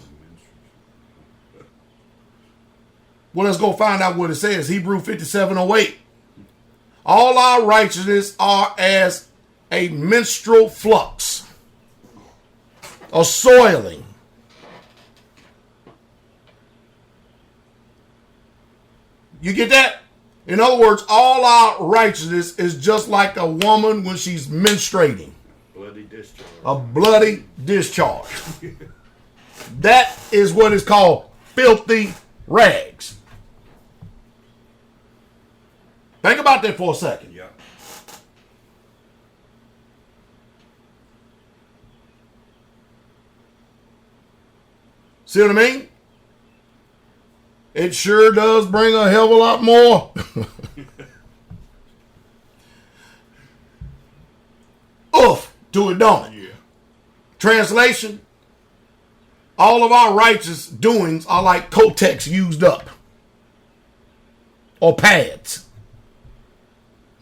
Well, let's go find out what it says. Hebrew 57:08. All our righteousness are as a menstrual flux, a soiling. You get that? In other words, all our righteousness is just like a woman when she's menstruating. Bloody discharge. A bloody discharge. That is what is called filthy rags. Think about that for a second. Yeah. See what I mean? It sure does bring a hell of a lot more. Oof, to it, don't it? Yeah. Translation: all of our righteous doings are like Kotex used up. Or pads.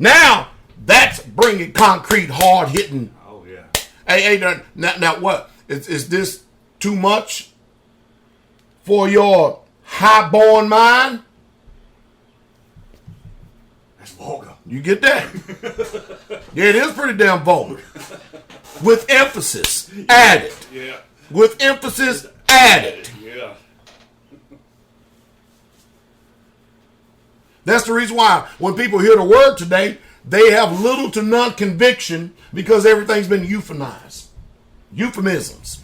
Now, that's bringing concrete, hard-hitting. Oh, yeah. Hey, now what? Is this too much for your high-born mind? That's vulgar. You get that? Yeah, it is pretty damn vulgar. With emphasis added. Yeah. With emphasis added. Yeah. That's the reason why when people hear the word today, they have little to none conviction because everything's been euphemized. Euphemisms.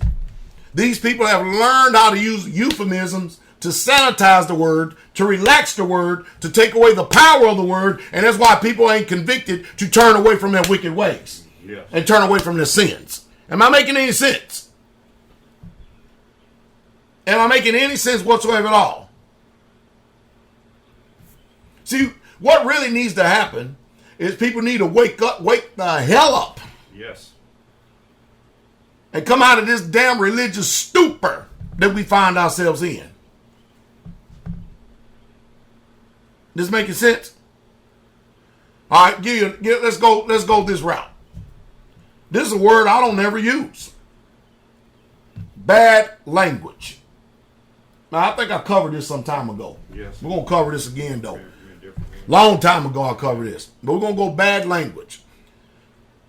These people have learned how to use euphemisms to sanitize the word, to relax the word, to take away the power of the word, and that's why people ain't convicted to turn away from their wicked ways and turn away from their sins. Am I making any sense? Am I making any sense whatsoever at all? See, what really needs to happen is people need to wake the hell up. Yes. And come out of this damn religious stupor that we find ourselves in. This making sense? All right, let's go this route. This is a word I don't ever use. Bad language. Now, I think I covered this some time ago. Yes. We're going to cover this again, though. Long time ago I covered this. But we're going to go bad language.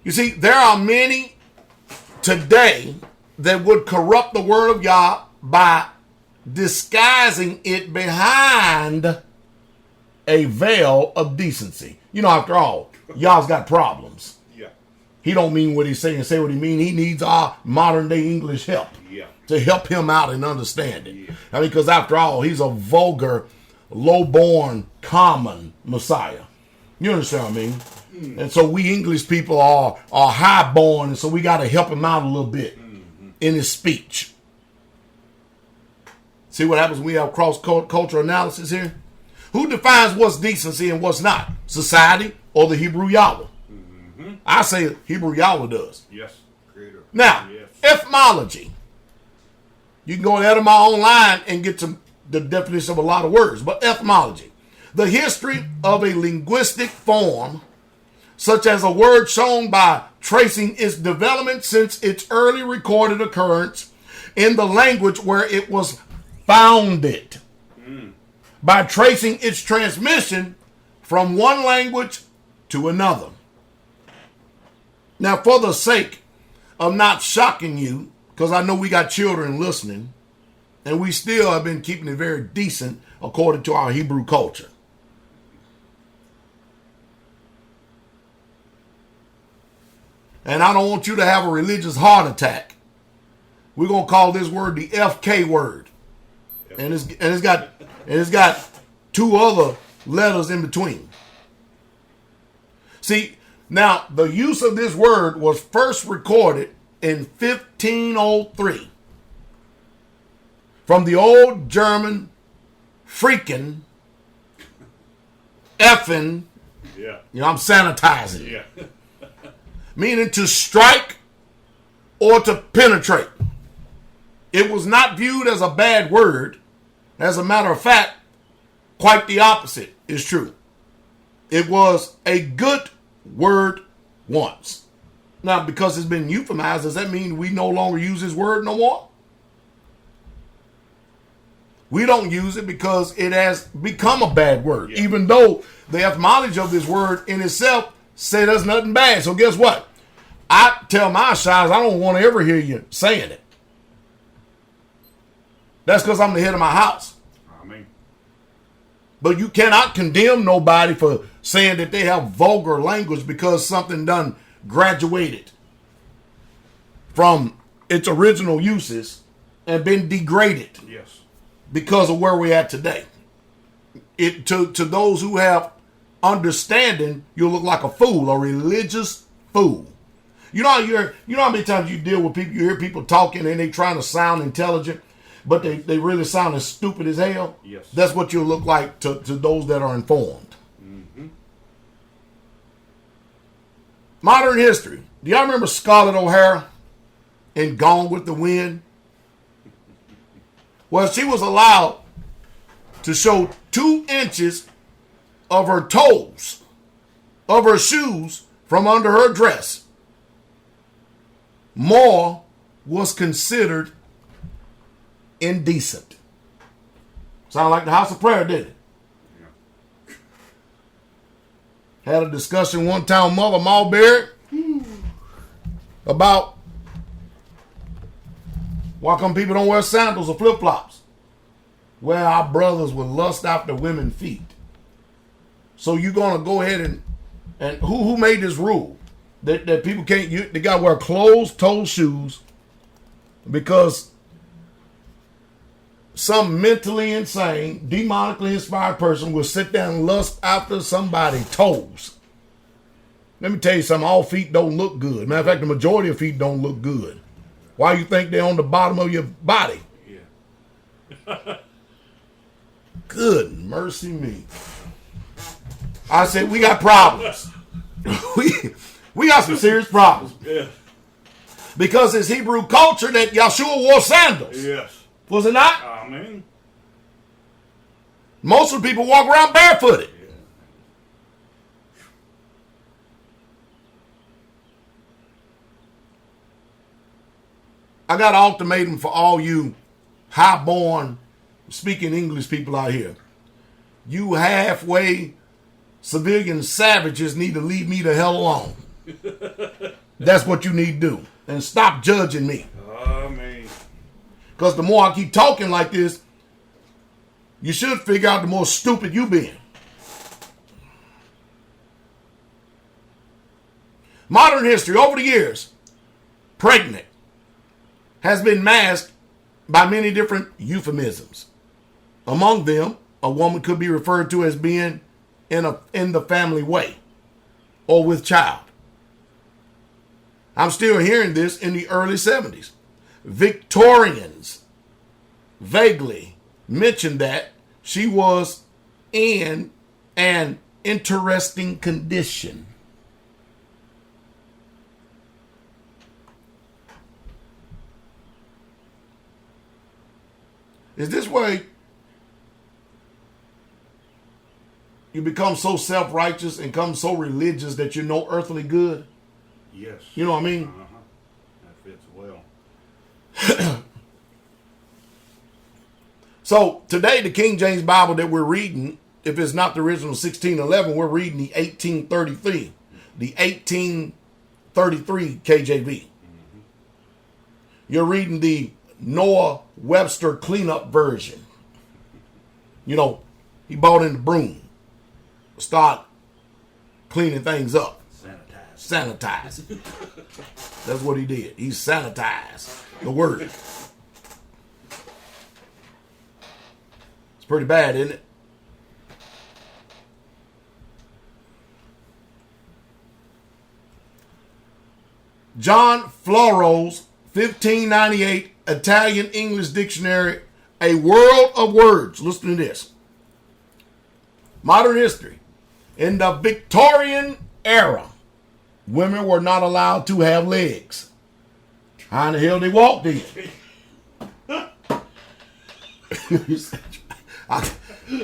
You see, there are many today that would corrupt the word of Yah by disguising it behind a veil of decency. You know, after all, Yah's got problems. Yeah. He don't mean what he's saying, say what he mean. He needs our modern day English help to help him out and understand it. Yeah. I mean, because after all, he's a vulgar, low-born, common Messiah. You understand what I mean? And so we English people are high-born, and so we got to help him out a little bit in his speech. See what happens when we have cross-cultural analysis here? Who defines what's decency and what's not? Society or the Hebrew Yahweh? I say Hebrew Yahweh does. Yes. Creator. Now, Yes. etymology. You can go to Etymology online and get the definition of a lot of words. But etymology, the history of a linguistic form, such as a word shown by tracing its development since its early recorded occurrence in the language where it was founded, by tracing its transmission from one language to another. Now, for the sake of not shocking you, because I know we got children listening, and we still have been keeping it very decent according to our Hebrew culture. And I don't want you to have a religious heart attack. We're gonna call this word the FK word, and it's got two other letters in between. See, now the use of this word was first recorded in 1503 from the old German freaking, effing, Yeah. I'm sanitizing, Yeah. meaning to strike or to penetrate. It was not viewed as a bad word. As a matter of fact, quite the opposite is true. It was a good word once. Now, because it's been euphemized, does that mean we no longer use this word no more? We don't use it because it has become a bad word, even though the etymology of this word in itself say there's nothing bad. So guess what? I tell my shies I don't want to ever hear you saying it. That's because I'm the head of my house. Amen. But you cannot condemn nobody for saying that they have vulgar language because something done graduated from its original uses and been degraded. Yes. Because of where we're at today. It to those who have understanding, you'll look like a fool, a religious fool. You know how many times you deal with people, you hear people talking and they trying to sound intelligent, but they really sound as stupid as hell? Yes. That's what you'll look like to those that are informed. Mm-hmm. Modern history. Do y'all remember Scarlett O'Hara in Gone with the Wind? Well, she was allowed to show 2 inches of her toes, of her shoes, from under her dress. More was considered indecent. Sound like the House of Prayer, didn't it? Yeah. Had a discussion one time with Mother Mulberry about why come people don't wear sandals or flip-flops? Well, our brothers would lust after women's feet. So you're going to go ahead and who made this rule? That people can't, they got to wear closed-toe shoes because some mentally insane, demonically inspired person will sit there and lust after somebody's toes. Let me tell you something, all feet don't look good. Matter of fact, the majority of feet don't look good. Why you think they're on the bottom of your body? Yeah. Good mercy me. I said, we got problems. we got some serious problems. Yeah. Because it's Hebrew culture that Yahshua wore sandals. Yes. Was it not? Amen. Most of the people walk around barefooted. Yeah. I got an ultimatum for all you high-born speaking English people out here. You halfway civilian savages need to leave me the hell alone. That's what you need to do. And stop judging me. Amen. Because the more I keep talking like this, you should figure out the more stupid you been. Modern history, over the years, pregnant has been masked by many different euphemisms. Among them, a woman could be referred to as being in the family way or with child. I'm still hearing this in the early 70s. Victorians vaguely mentioned that she was in an interesting condition. Is this way you become so self-righteous and become so religious that you're no earthly good? Yes. You know what I mean? Uh-huh. That fits well. So today, the King James Bible that we're reading, if it's not the original 1611, we're reading the 1833. The 1833 KJV. Mm-hmm. You're reading the Noah Webster cleanup version. You know, he bought in the broom. Start cleaning things up. Sanitize. That's what he did. He sanitized the word. It's pretty bad, isn't it? John Floro's 1598 Italian English Dictionary, A World of Words. Listen to this. Modern history. In the Victorian era, women were not allowed to have legs. How in the hell they walked in?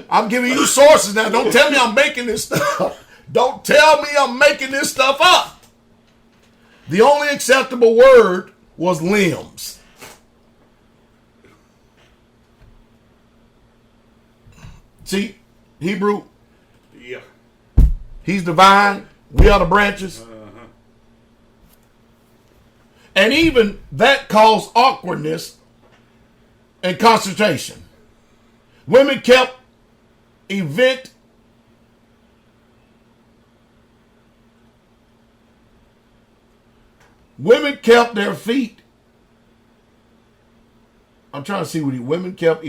I'm giving you sources now. Don't tell me I'm making this stuff. Don't tell me I'm making this stuff up. The only acceptable word was limbs. See, Hebrew, Yeah. he's the vine, we are the branches. And even that caused awkwardness and concentration. Women kept their feet. I'm trying to see what women kept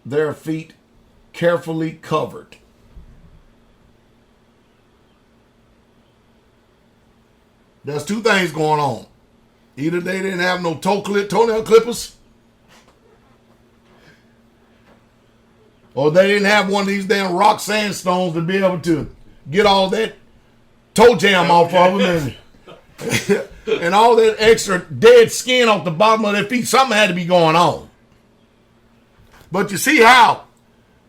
their feet carefully covered. There's two things going on. Either they didn't have no toenail clippers, or they didn't have one of these damn rock sandstones to be able to get all that toe jam off of them and all that extra dead skin off the bottom of their feet. Something had to be going on. But you see how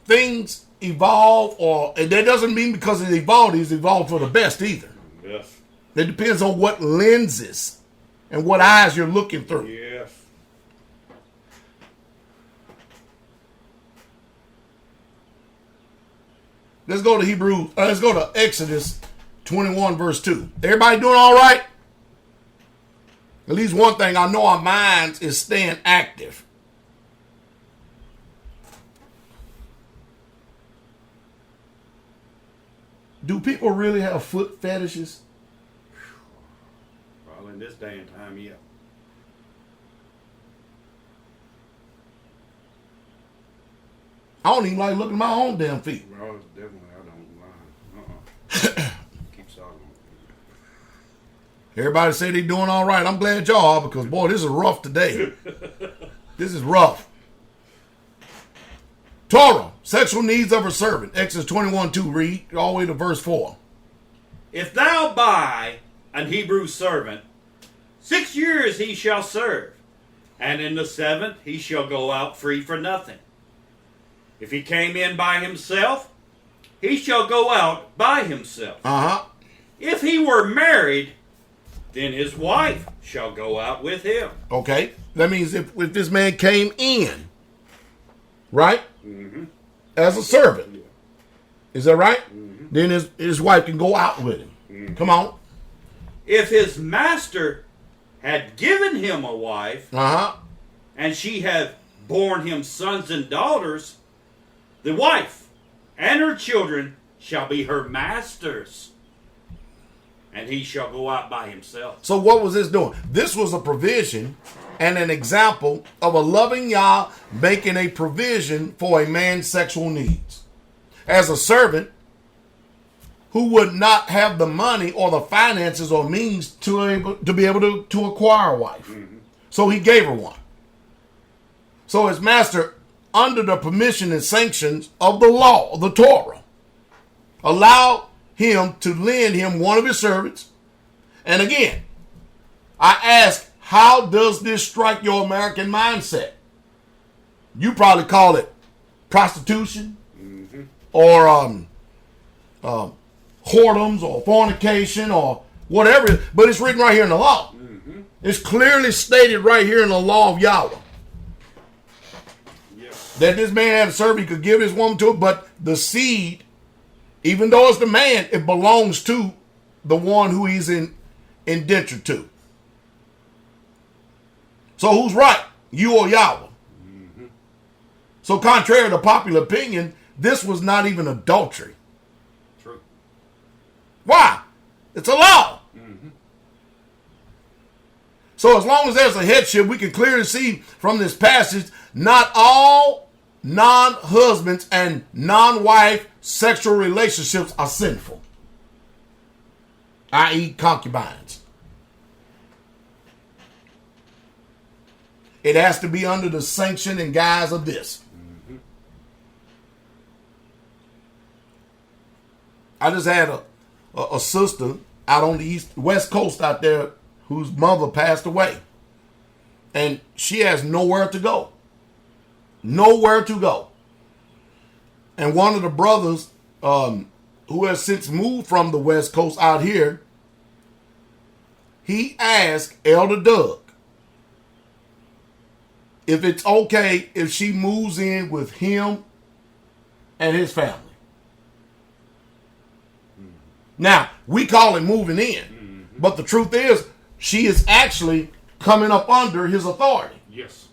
things evolve, and that doesn't mean because it's evolved for the best either. Yes. It depends on what lenses and what eyes you're looking through. Yes. Let's go to Exodus 21 verse 2. Everybody doing all right? At least one thing I know our minds is staying active. Do people really have foot fetishes? Well, in this day and time, yeah. I don't even like looking at my own damn feet. Well, definitely, I don't mind. Keep talking. Everybody say they doing all right. I'm glad y'all are, because boy, this is rough today. This is rough. Torah, sexual needs of a servant. Exodus 21:2, read all the way to verse 4. If thou buy an Hebrew servant, 6 years he shall serve, and in the 7th he shall go out free for nothing. If he came in by himself, he shall go out by himself. If he were married, then his wife shall go out with him. Okay. That means if this man came in, right? Mm-hmm. As a servant. Is that right? Mm-hmm. Then his wife can go out with him. Mm-hmm. Come on. If his master had given him a wife, and she had borne him sons and daughters, the wife and her children shall be her master's, and he shall go out by himself. So what was this doing? This was a provision and an example of a loving Yah making a provision for a man's sexual needs. As a servant who would not have the money or the finances or means to be able to acquire a wife. Mm-hmm. So he gave her one. So his master, under the permission and sanctions of the law, the Torah, allowed him to lend him one of his servants. And again, I ask, how does this strike your American mindset? You probably call it prostitution, mm-hmm. or whoredoms or fornication or whatever, but it's written right here in the law. Mm-hmm. It's clearly stated right here in the law of Yahweh. That this man had a servant, he could give his woman to it, but the seed, even though it's the man, it belongs to the one who he's indentured to. So who's right? You or Yahweh? Mm-hmm. So contrary to popular opinion, this was not even adultery. True. Why? It's a law. Mm-hmm. So as long as there's a headship, we can clearly see from this passage, not all non-husbands and non-wife sexual relationships are sinful, i.e. concubines. it has to be under the sanction and guise of this. I just had a sister out on the west coast out there whose mother passed away. And she has nowhere to go. Nowhere to go. And one of the brothers who has since moved from the west coast out here, he asked Elder Doug if it's okay if she moves in with him and his family. Now, we call it moving in, but the truth is, she is actually coming up under his authority. Yes.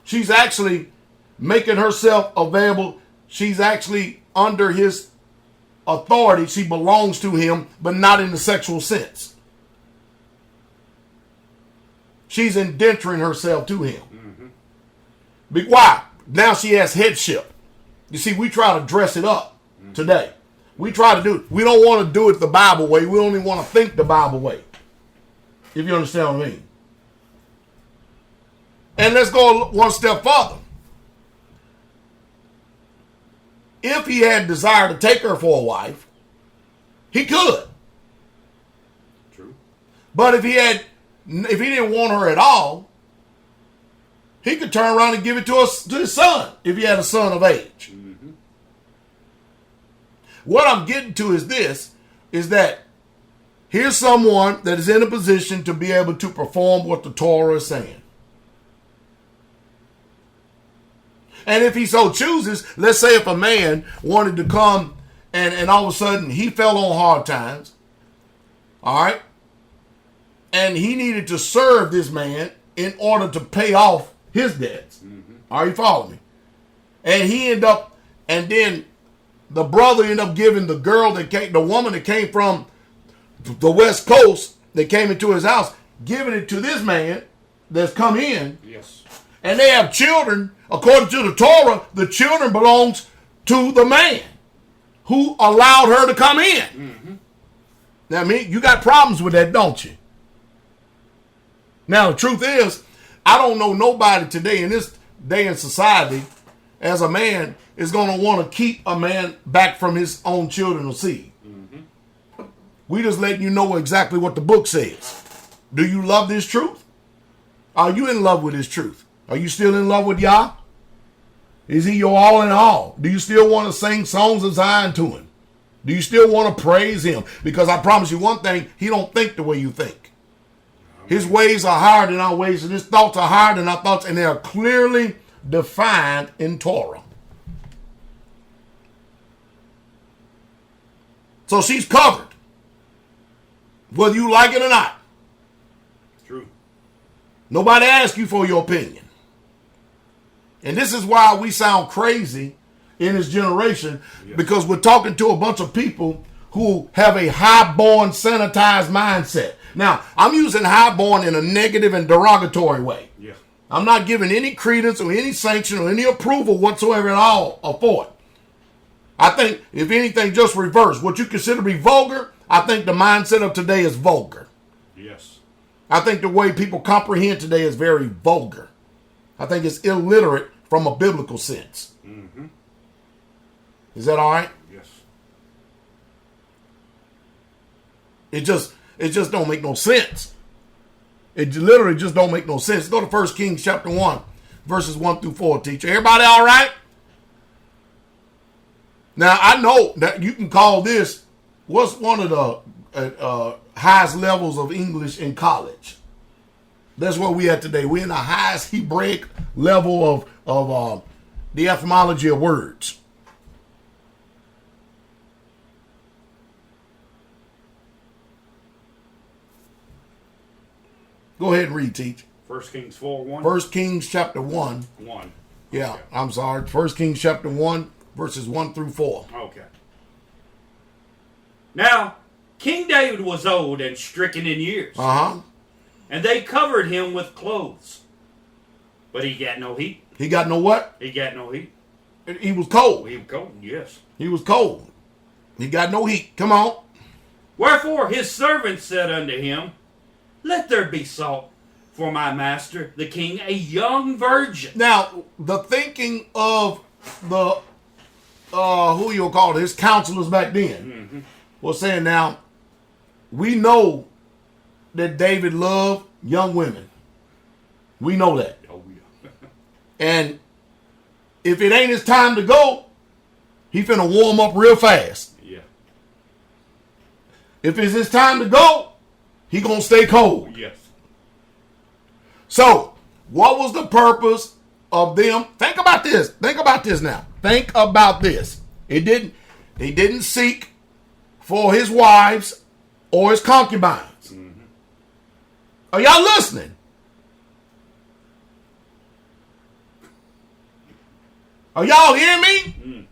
She's actually making herself available. She's actually under his authority. She belongs to him, but not in the sexual sense. She's indenturing herself to him. Why? Now she has headship. You see, we try to dress it up today. We try to do it. We don't want to do it the Bible way. We only want to think the Bible way. If you understand what I mean. And let's go one step further. If he had desire to take her for a wife, he could. True. But if he didn't want her at all, he could turn around and give it to his son if he had a son of age. What I'm getting to is this, is that here's someone that is in a position to be able to perform what the Torah is saying. And if he so chooses, let's say if a man wanted to come and all of a sudden he fell on hard times, all right, and he needed to serve this man in order to pay off his debts. Are you following me? And he ended up, and then the brother ended up giving the woman that came from the West Coast that came into his house, giving it to this man that's come in. Yes. And they have children. According to the Torah, the children belongs to the man who allowed her to come in. Now, I mean, you got problems with that, don't you? Now, the truth is, I don't know nobody today in this day in society as a man is going to want to keep a man back from his own children or seed. We just letting you know exactly what the book says. Do you love this truth? Are you in love with this truth? Are you still in love with Yah? Is he your all in all? Do you still want to sing songs of Zion to him? Do you still want to praise him? Because I promise you one thing, he don't think the way you think. His ways are higher than our ways, and his thoughts are higher than our thoughts, and they are clearly defined in Torah. So she's covered, whether you like it or not. True. Nobody asked you for your opinion. And this is why we sound crazy in this generation, because we're talking to a bunch of people who have a high-born, sanitized mindset. Now, I'm using high-born in a negative and derogatory way. Yeah. I'm not giving any credence or any sanction or any approval whatsoever at all for it. I think, if anything, just reverse. What you consider to be vulgar, I think the mindset of today is vulgar. Yes. I think the way people comprehend today is very vulgar. I think it's illiterate from a biblical sense. Is that all right? Yes. It just don't make no sense. It literally just don't make no sense. Go to 1 Kings chapter 1, verses 1 through 4, teacher. Everybody all right? Now, I know that you can call this, what's one of the highest levels of English in college? That's where we at today. We're in the highest Hebraic level of the etymology of words. Go ahead and read, teach. 1 Kings 4:1. 1 Kings chapter 1. 1. Yeah, Okay. I'm sorry. 1 Kings chapter 1, verses 1 through 4. Okay. Now, King David was old and stricken in years, Uh-huh. and they covered him with clothes. But he got no heat. He got no what? He got no heat. He was cold. He was cold, yes. He was cold. He got no heat. Come on. Wherefore his servants said unto him, Let there be salt for my master, the king, a young virgin. Now, the thinking of the, who you'll call it, his counselors back then, was saying, now, we know that David loved young women. We know that. Oh, yeah. And if it ain't his time to go, he finna warm up real fast. Yeah. If it's his time to go, he gonna stay cold. Yes. So, what was the purpose of them? Think about this. Think about this now. Think about this. They didn't seek for his wives or his concubines. Are y'all listening? Are y'all hearing me?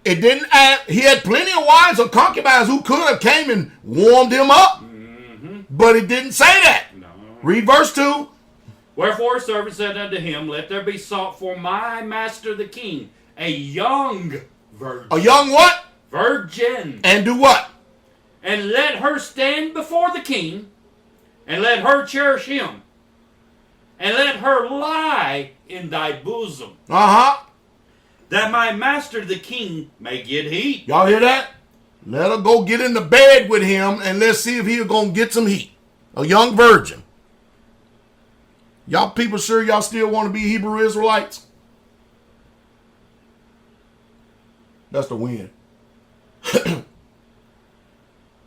It didn't add, he had plenty of wives or concubines who could have came and warmed him up. But it didn't say that. No. Read verse 2. Wherefore a servant said unto him, let there be sought for my master the king a young virgin. A young what? Virgin. And do what? And let her stand before the king, and let her cherish him, and let her lie in thy bosom, Uh-huh. that my master the king may get heat. Y'all hear that? Let her go get in the bed with him and let's see if he's going to get some heat. A young virgin. Y'all people sure y'all still want to be Hebrew Israelites? That's the win.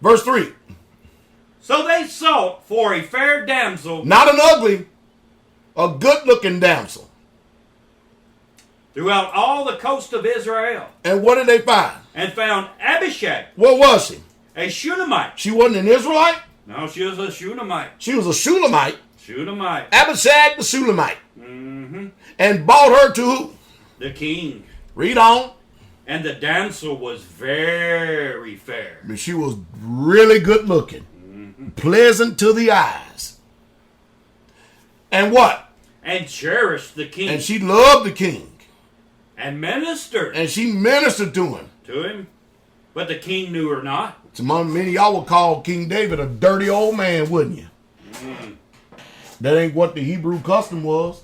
Verse 3. So they sought for a fair damsel Not an ugly, a good-looking damsel. throughout all the coast of Israel, And what did they find? and found Abishag, What was she? a Shunammite. She wasn't an Israelite. No, she was a Shunammite. She was a Shulamite. Shunammite. Abishag the Shulamite. Mm-hmm. And bought her to who? The king. Read on. And the damsel was very fair. But she was really good looking. Pleasant to the eyes. And what? And cherished the king. And she loved the king. And ministered And she ministered to him. to him. But the king knew her not. Many of y'all would call King David a dirty old man, wouldn't you? That ain't what the Hebrew custom was.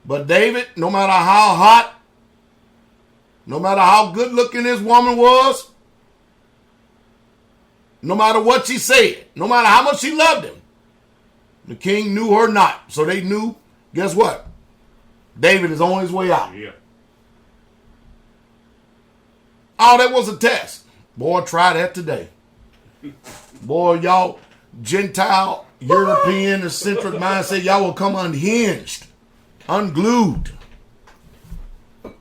But David, no matter how hot, no matter how good looking this woman was, no matter what she said, no matter how much she loved him, the king knew her not. So they knew, guess what? David is on his way out. Yeah. Oh, that was a test. Boy, try that today. Boy, y'all Gentile, European, and centric mindset, y'all will come unhinged, unglued.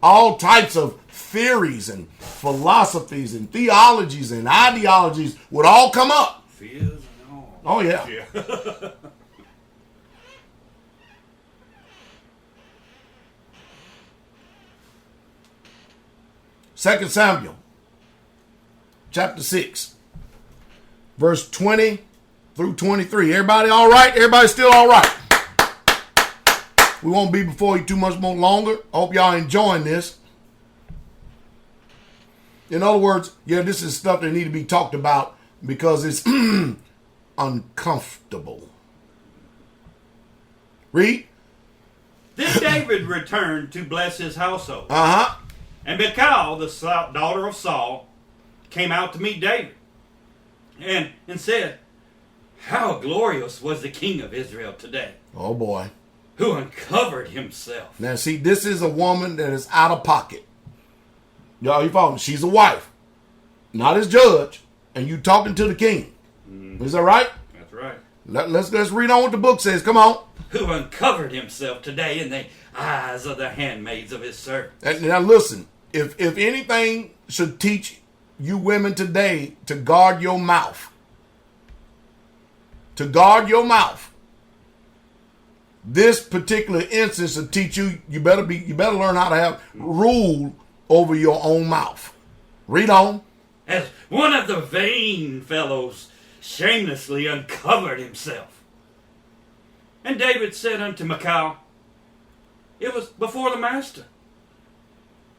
All types of theories and philosophies and theologies and ideologies would all come up. Fears and all. Oh, yeah. Yeah. 2 Samuel, chapter 6, verse 20 through 23. Everybody all right? Everybody still all right? We won't be before you too much more longer. I hope y'all enjoying this. In other words, yeah, this is stuff that need to be talked about because it's uncomfortable. Read. Then David returned to bless his household. Uh-huh. And Michal, the daughter of Saul, came out to meet David and said, how glorious was the king of Israel today, Oh, boy. who uncovered himself. Now, see, this is a woman that is out of pocket. Y'all, you follow me? She's a wife, not his judge, and you talking to the king. Is that right? That's right. Let's read on what the book says. Come on. Who uncovered himself today in the eyes of the handmaids of his servants. And now listen, if anything should teach you women today to guard your mouth, this particular instance will teach you. You better learn how to have rule over your own mouth. Read on. As one of the vain fellows shamelessly uncovered himself. And David said unto Michal, it was before the master,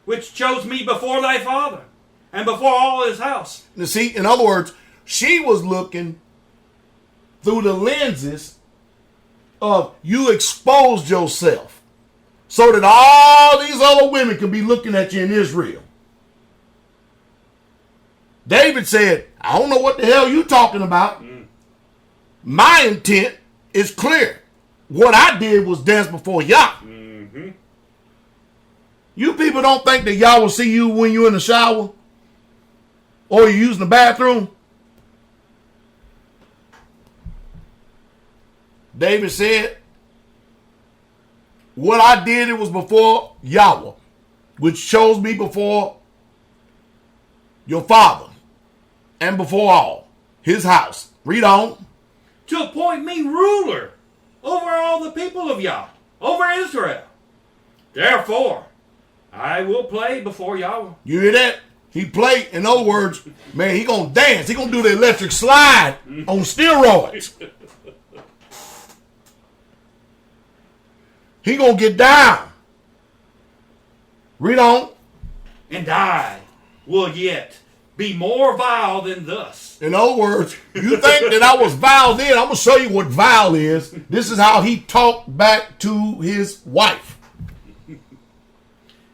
which chose me before thy father, and before all his house. You see, in other words, she was looking through the lenses of you exposed yourself so that all these other women can be looking at you in Israel. David said, I don't know what the hell you talking about. My intent is clear. What I did was dance before Yah. Mm-hmm. You people don't think that Yah will see you when you're in the shower or you're using the bathroom. David said, what I did, it was before Yahweh, which chose me before your father and before all his house. Read on. To appoint me ruler over all the people of Yah, over Israel. Therefore, I will play before Yahweh. You hear that? He played. In other words, man, he gonna dance. He gonna do the electric slide on steroids. He gonna get down. Read on. And I will yet be more vile than thus. In other words, you think that I was vile then? I'm gonna show you what vile is. This is how he talked back to his wife.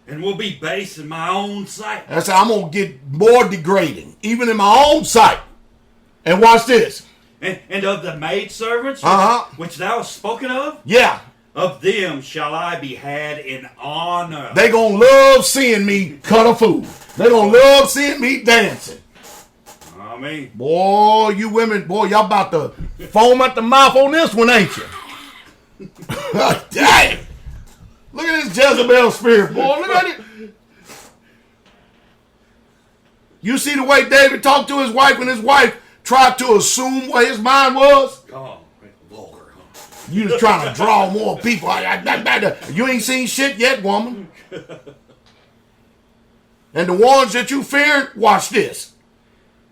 And will be base in my own sight. That's how I'm gonna get more degrading, even in my own sight. And watch this. And of the maidservants which thou hast spoken of, Yeah. of them shall I be had in honor. They gonna love seeing me cut a food. They gonna love seeing me dancing. I mean, Boy, you women, boy, y'all about to foam at the mouth on this one, ain't you? Dang. Look at this Jezebel spirit, boy. Look at it. You see the way David talked to his wife when his wife tried to assume what his mind was? oh, vulgar, huh? You just trying to draw more people. You ain't seen shit yet, woman. And the ones that you feared, watch this.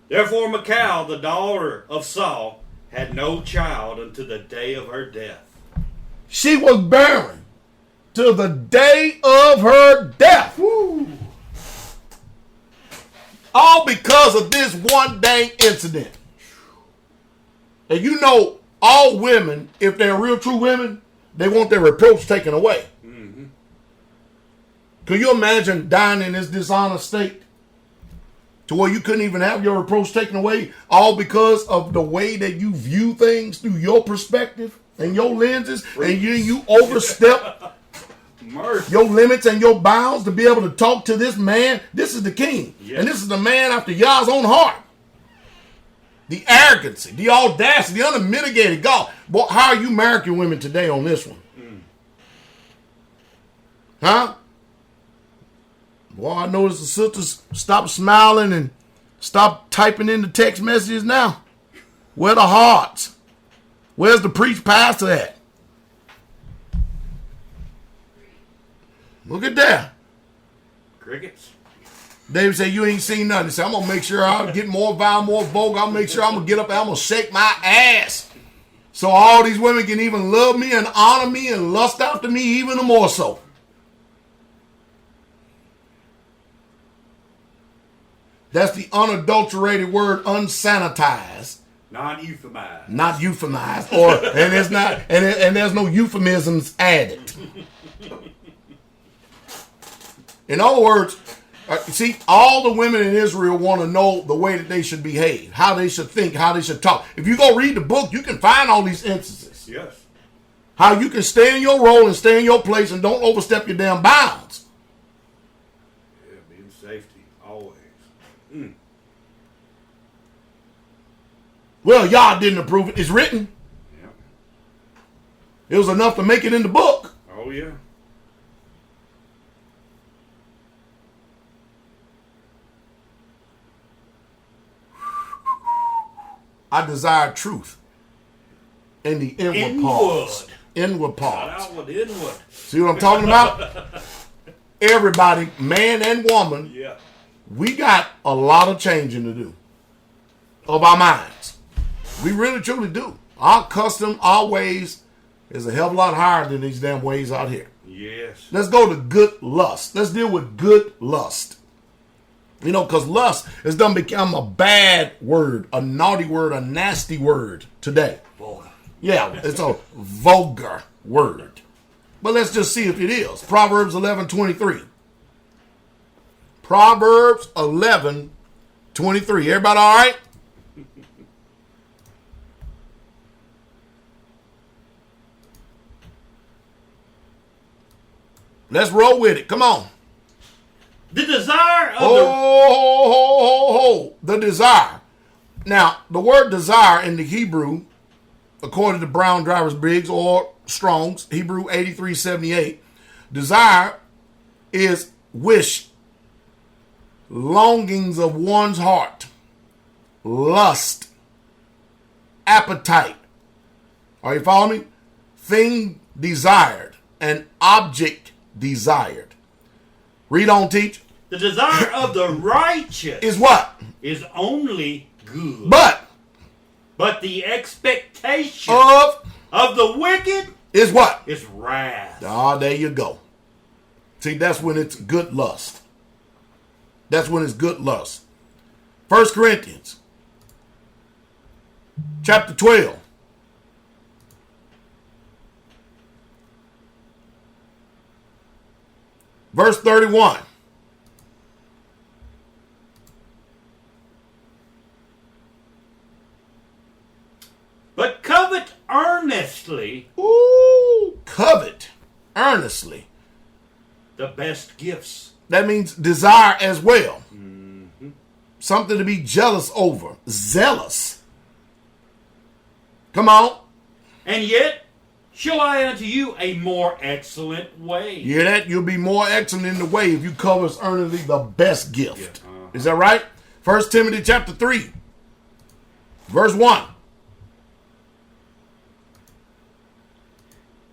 Therefore Michal, the daughter of Saul, had no child unto the day of her death. She was barren to the day of her death. Woo. All because of this one dang incident. And you know, all women, if they're real true women, they want their reproach taken away. Mm-hmm. Could you imagine dying in this dishonest state? To where you couldn't even have your reproach taken away, all because of the way that you view things through your perspective and your lenses, and you overstep your limits and your bounds to be able to talk to this man. This is the king. Yes. And this is the man after Yah's own heart. The arrogancy, the audacity, the unmitigated God. Boy, how are you American women today on this one? Huh? Boy, I noticed the sisters stop smiling and stop typing in the text messages now. Where are the hearts? Where's the preach pastor at? Look at that. Crickets. David said, you ain't seen nothing. He said, I'm going to make sure I get more vile, more vulgar. I'm going to make sure I'm going to get up and I'm going to shake my ass. So all these women can even love me and honor me and lust after me even more so. That's the unadulterated word, unsanitized. Non-euphemized. Not euphemized. And there's no euphemisms added. In other words, see, all the women in Israel want to know the way that they should behave, how they should think, how they should talk. If you go read the book, you can find all these instances. Yes. How you can stay in your role and stay in your place and don't overstep your damn bounds. Yeah, be in safety, always. Well, y'all didn't approve it. It's written. Yeah. It was enough to make it in the book. Oh, yeah. I desire truth in the inward parts. Inward parts. Outward, inward. See what I'm talking about? Everybody, man and woman, Yeah. we got a lot of changing to do of our minds. We really truly do. Our custom, our ways is a hell of a lot higher than these damn ways out here. Yes. Let's go to good lust. Let's deal with good lust. You know, because lust has done become a bad word, a naughty word, a nasty word today. Vulgar. Yeah, it's a vulgar word. But let's just see if it is. Proverbs 11:23. Proverbs 11:23. Everybody all right? Let's roll with it. Come on. The desire of The desire. Now, the word desire in the Hebrew, according to Brown Drivers Briggs or Strong's, Hebrew 8378, desire is wish, longings of one's heart, lust, appetite. Are you following me? Thing desired, an object desired. Read on, teach. the desire of the righteous Is what? is only good. But the expectation of the wicked is what? is wrath. Ah, there you go. See, that's when it's good lust. That's when it's good lust. 1 Corinthians chapter 12. Verse 31. But covet earnestly Ooh, covet earnestly. the best gifts. That means desire as well. Something to be jealous over. Zealous. Come on. And yet shall I unto you a more excellent way. You hear that? You'll be more excellent in the way if you covet earnestly the best gift. Yeah. Is that right? 1 Timothy chapter 3. Verse 1.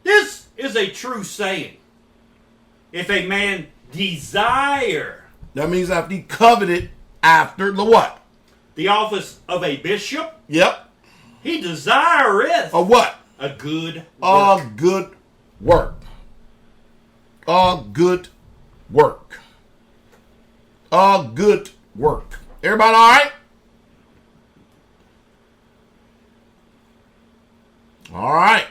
This is a true saying. If a man desire That means after he coveted after the what? the office of a bishop, Yep. he desireth A what? a good A work. good work. A good work. A good work. Everybody all right? All right.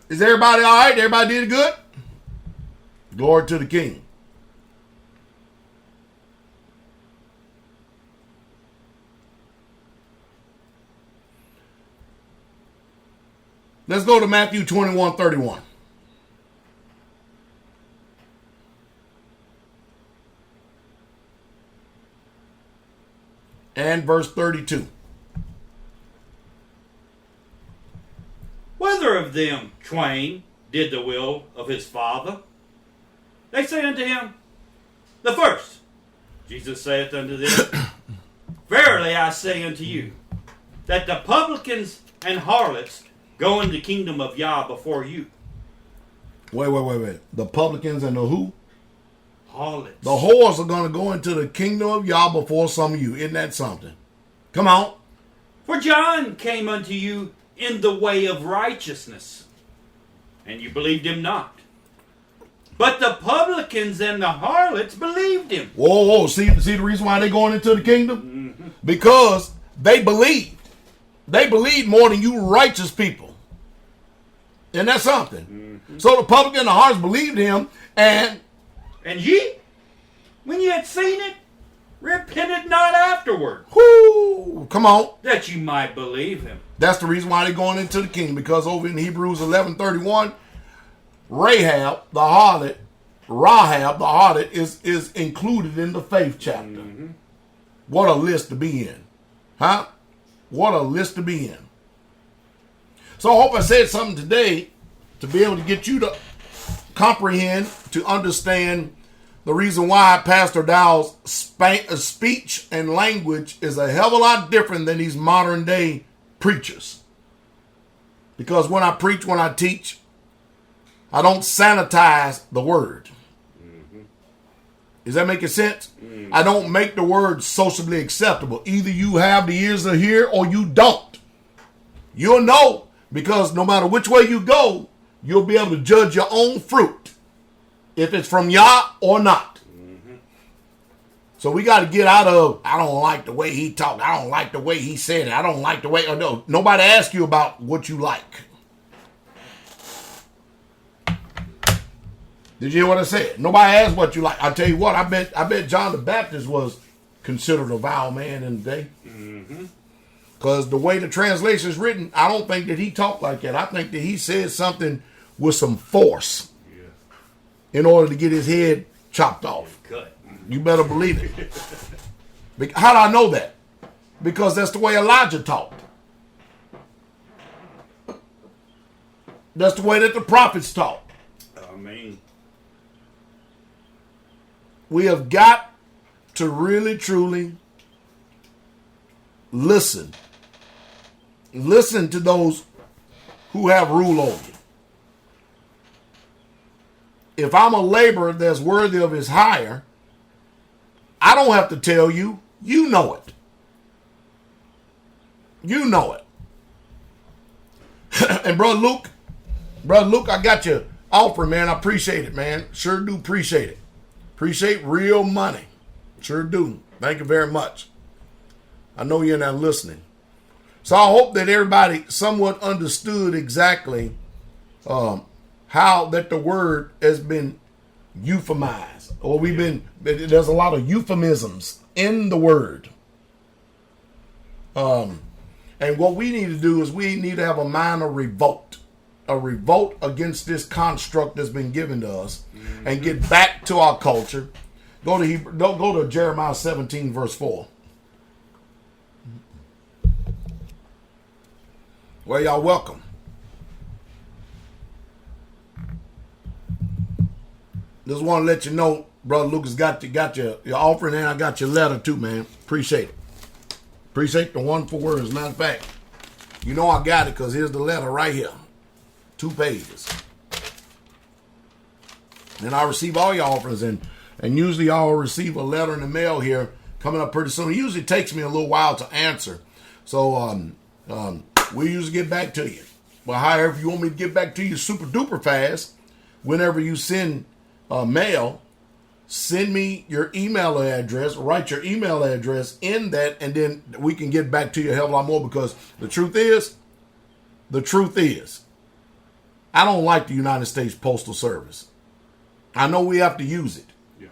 Is everybody all right? Everybody did good? Glory to the King. Let's go to Matthew 21:31. And verse 32. Whether of them twain did the will of his father? They say unto him, the first. Jesus saith unto them, Verily I say unto you, that the publicans and harlots go in the kingdom of Yah before you. Wait. The publicans and the who? Harlots. The whores are going to go into the kingdom of Yah before some of you. Isn't that something? Come on. For John came unto you in the way of righteousness, and you believed him not. But the publicans and the harlots believed him. Whoa. See the reason why they're going into the kingdom? Mm-hmm. Because they believed. They believed more than you righteous people. And that's something. Mm-hmm. So the publican and the harlots believed him, and ye, when ye had seen it, repented not afterward. whoo, come on. That you might believe him. That's the reason why they're going into the kingdom. Because over in Hebrews 11:31, Rahab the harlot is included in the faith chapter. Mm-hmm. What a list to be in. Huh? What a list to be in. So I hope I said something today to be able to get you to comprehend, to understand the reason why Pastor Dowell's speech and language is a hell of a lot different than these modern day preachers. Because when I preach, when I teach, I don't sanitize the word. Mm-hmm. Is that making sense? Mm-hmm. I don't make the word socially acceptable. Either you have the ears to hear or you don't. You'll know, because no matter which way you go, you'll be able to judge your own fruit. if it's from Yah or not. So we got to get out of, I don't like the way he talked. I don't like the way he said it. I don't like the way, or no, nobody asked you about what you like. Did you hear what I said? Nobody asked what you like. I tell you what, I bet John the Baptist was considered a vile man in the day. Because the way the translation is written, I don't think that he talked like that. I think that he said something with some force in order to get his head chopped off. Cut. You better believe it. How do I know that? Because that's the way Elijah talked. That's the way that the prophets talk. I mean, we have got to really, truly listen. Listen to those who have rule over you. If I'm a laborer that's worthy of his hire, I don't have to tell you. You know it. You know it. And Brother Luke, I got your offer, man. I appreciate it, man. Sure do appreciate it. Appreciate real money. Sure do. Thank you very much. I know you're not listening. So I hope that everybody somewhat understood exactly how that the word has been euphemized. Or there's a lot of euphemisms in the word. And what we need to do is we need to have a mind of revolt. A revolt against this construct that's been given to us, and get back to our culture. Go to Jeremiah 17 verse 4. Well, y'all welcome. Just want to let you know, Brother Lucas got your offering, and I got your letter too, man. Appreciate it. Appreciate the wonderful words. Matter of fact, you know I got it because here's the letter right here. 2 pages. And I receive all your offerings, and usually I'll receive a letter in the mail here coming up pretty soon. It usually takes me a little while to answer. So we usually get back to you. But however, if you want me to get back to you super duper fast, whenever you send mail, send me your email address, write your email address in that, and then we can get back to you a hell of a lot more, because the truth is, I don't like the United States Postal Service. I know we have to use it. Yeah.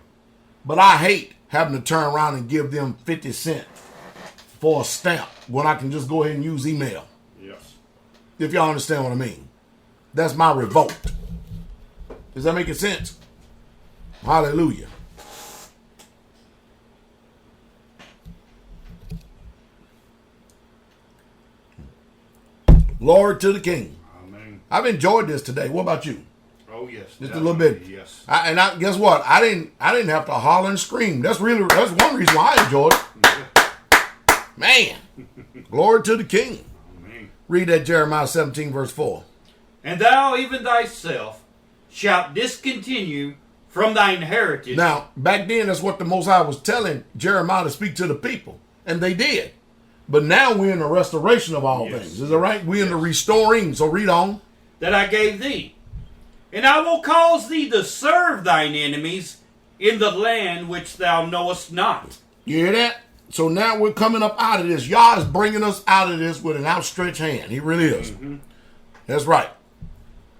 But I hate having to turn around and give them 50 cents for a stamp when I can just go ahead and use email. yes. If y'all understand what I mean. That's my revolt. Does that make sense? Hallelujah. Lord to the King. Amen. I've enjoyed this today. What about you? Oh yes. Just a little bit. Yes. And guess what? I didn't have to holler and scream. That's one reason why I enjoyed it. Yeah. Man. Glory to the King. Amen. Read that Jeremiah 17 verse 4. And thou even thyself shalt discontinue from thine heritage. Now, back then, that's what the Most High was telling Jeremiah to speak to the people. And they did. But now we're in the restoration of all things. Is that right? We're in the restoring. So read on. That I gave thee. And I will cause thee to serve thine enemies in the land which thou knowest not. You hear that? So now we're coming up out of this. Yah is bringing us out of this with an outstretched hand. He really is. Mm-hmm. That's right.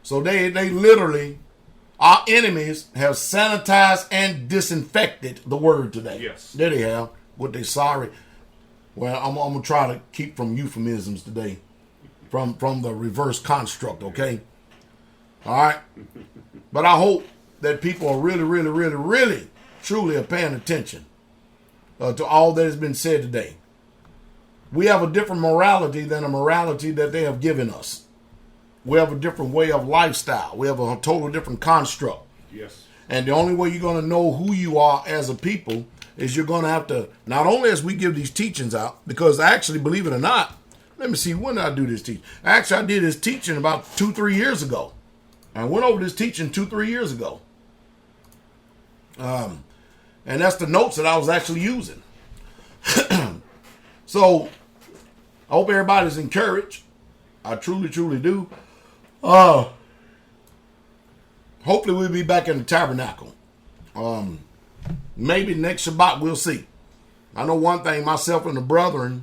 So they literally, our enemies have sanitized and disinfected the word today. Yes. There they have. What they sorry. Well, I'm going to try to keep from euphemisms today. From the reverse construct, okay? All right? But I hope that people are really, really, really, really, truly are paying attention to all that has been said today. We have a different morality than a morality that they have given us. We have a different way of lifestyle. We have a total different construct. Yes. And the only way you're going to know who you are as a people is you're going to have to, not only as we give these teachings out, because actually, believe it or not, let me see, when did I do this teaching? Actually, I did this teaching about 2-3 years ago. I went over this teaching 2-3 years ago. And that's the notes that I was actually using. So, I hope everybody's encouraged. I truly, truly do. hopefully we'll be back in the tabernacle. Maybe next Shabbat we'll see. I know one thing, myself and the brethren,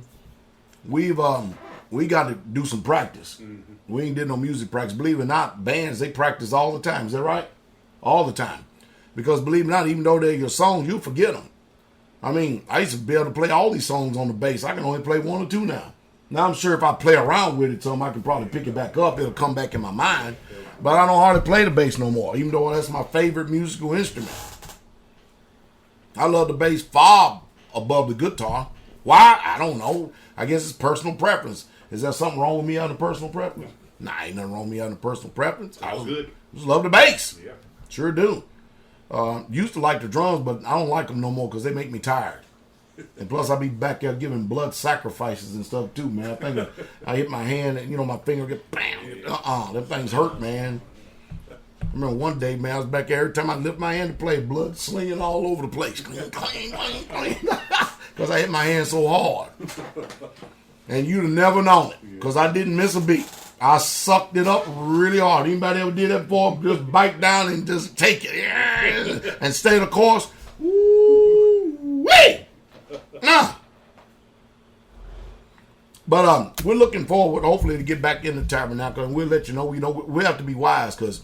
we got to do some practice. Mm-hmm. We ain't did no music practice. Believe it or not, bands, they practice all the time. Is that right? All the time. Because believe it or not, even though they're your songs, you forget them. I mean, I used to be able to play all these songs on the bass. I can only play one or two now. Now I'm sure if I play around with it some, I can probably pick it back up. It'll come back in my mind. But I don't hardly play the bass no more, even though that's my favorite musical instrument. I love the bass far above the guitar. Why? I don't know. I guess it's personal preference. Is there something wrong with me having a personal preference? Nah, ain't nothing wrong with me having a personal preference. I just love the bass. Yeah. Sure do. Used to like the drums, but I don't like them no more because they make me tired. And plus, I be back there giving blood sacrifices and stuff too, man. I think I hit my hand and, my finger get bam. Them things hurt, man. I remember one day, man, I was back there. Every time I lift my hand to play, blood slinging all over the place. Because I hit my hand so hard. And you'd have never known it because I didn't miss a beat. I sucked it up really hard. Anybody ever did that before? Just bite down and just take it and stay the course. Woo-wee! Nah. But we're looking forward, hopefully, to get back in the tabernacle, and we'll let you know. We have to be wise because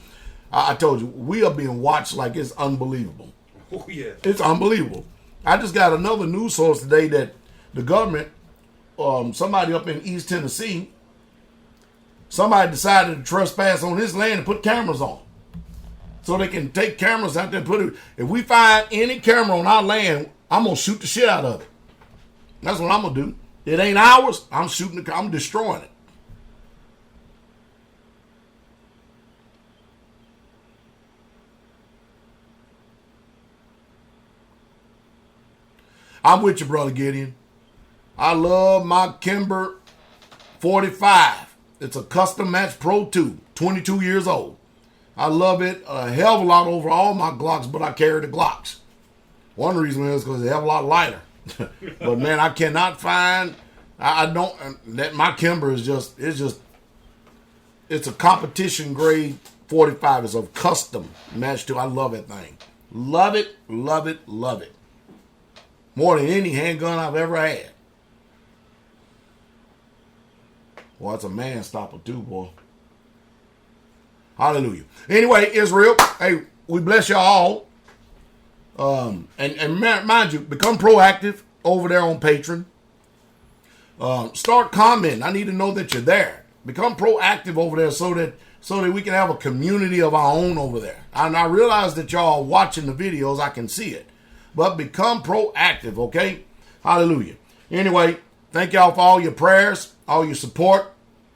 I told you we are being watched like it's unbelievable. Oh yeah, it's unbelievable. I just got another news source today that the government, somebody up in East Tennessee, somebody decided to trespass on his land and put cameras on, so they can take cameras out there and put it. If we find any camera on our land, I'm gonna shoot the shit out of it. That's what I'm gonna do. It ain't ours. I'm destroying it. I'm with you, Brother Gideon. I love my Kimber 45. It's a custom match Pro 2, 22 years old. I love it a hell of a lot over all my Glocks, but I carry the Glocks. One reason is because they have a lot lighter. But man, I cannot find. I don't. That my Kimber is just. It's a competition grade 45. It's a custom match too. I love that thing. Love it. Love it. Love it. More than any handgun I've ever had. Well, it's a man stopper too, boy. Hallelujah. Anyway, Israel. Hey, we bless y'all all. And mind you, become proactive over there on Patreon. Start commenting. I need to know that you're there. Become proactive over there so that we can have a community of our own over there. And I realize that y'all are watching the videos. I can see it. But become proactive, okay? Hallelujah. Anyway, thank y'all for all your prayers, all your support,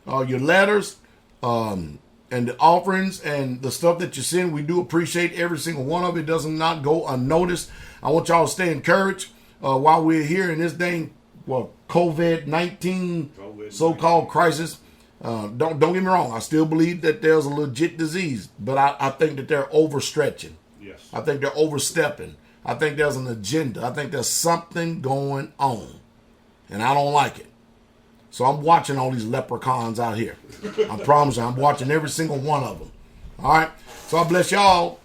all your letters, and the offerings and the stuff that you send. We do appreciate every single one of it. It does not go unnoticed. I want y'all to stay encouraged while we're here in this dang COVID-19 so-called crisis. Don't get me wrong. I still believe that there's a legit disease, but I think that they're overstretching. Yes. I think they're overstepping. I think there's an agenda. I think there's something going on, and I don't like it. So I'm watching all these leprechauns out here. I promise you, I'm watching every single one of them. All right? So I bless y'all.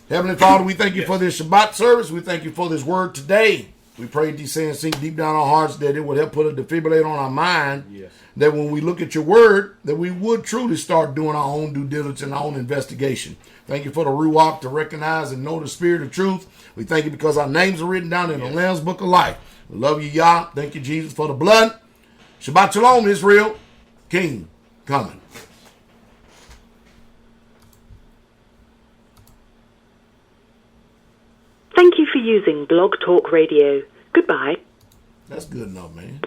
Heavenly Father, we thank you for this Shabbat service. We thank you for this word today. We pray these sayings sink deep down our hearts that it would help put a defibrillator on our mind. Yes. That when we look at your word, that we would truly start doing our own due diligence and our own investigation. Thank you for the Ruach to recognize and know the spirit of truth. We thank you because our names are written down in the Lamb's Book of Life. We love you, Yah. Thank you, Jesus, for the blood. Shabbat Shalom, Israel. King coming. Thank you for using Blog Talk Radio. Goodbye. That's good enough, man.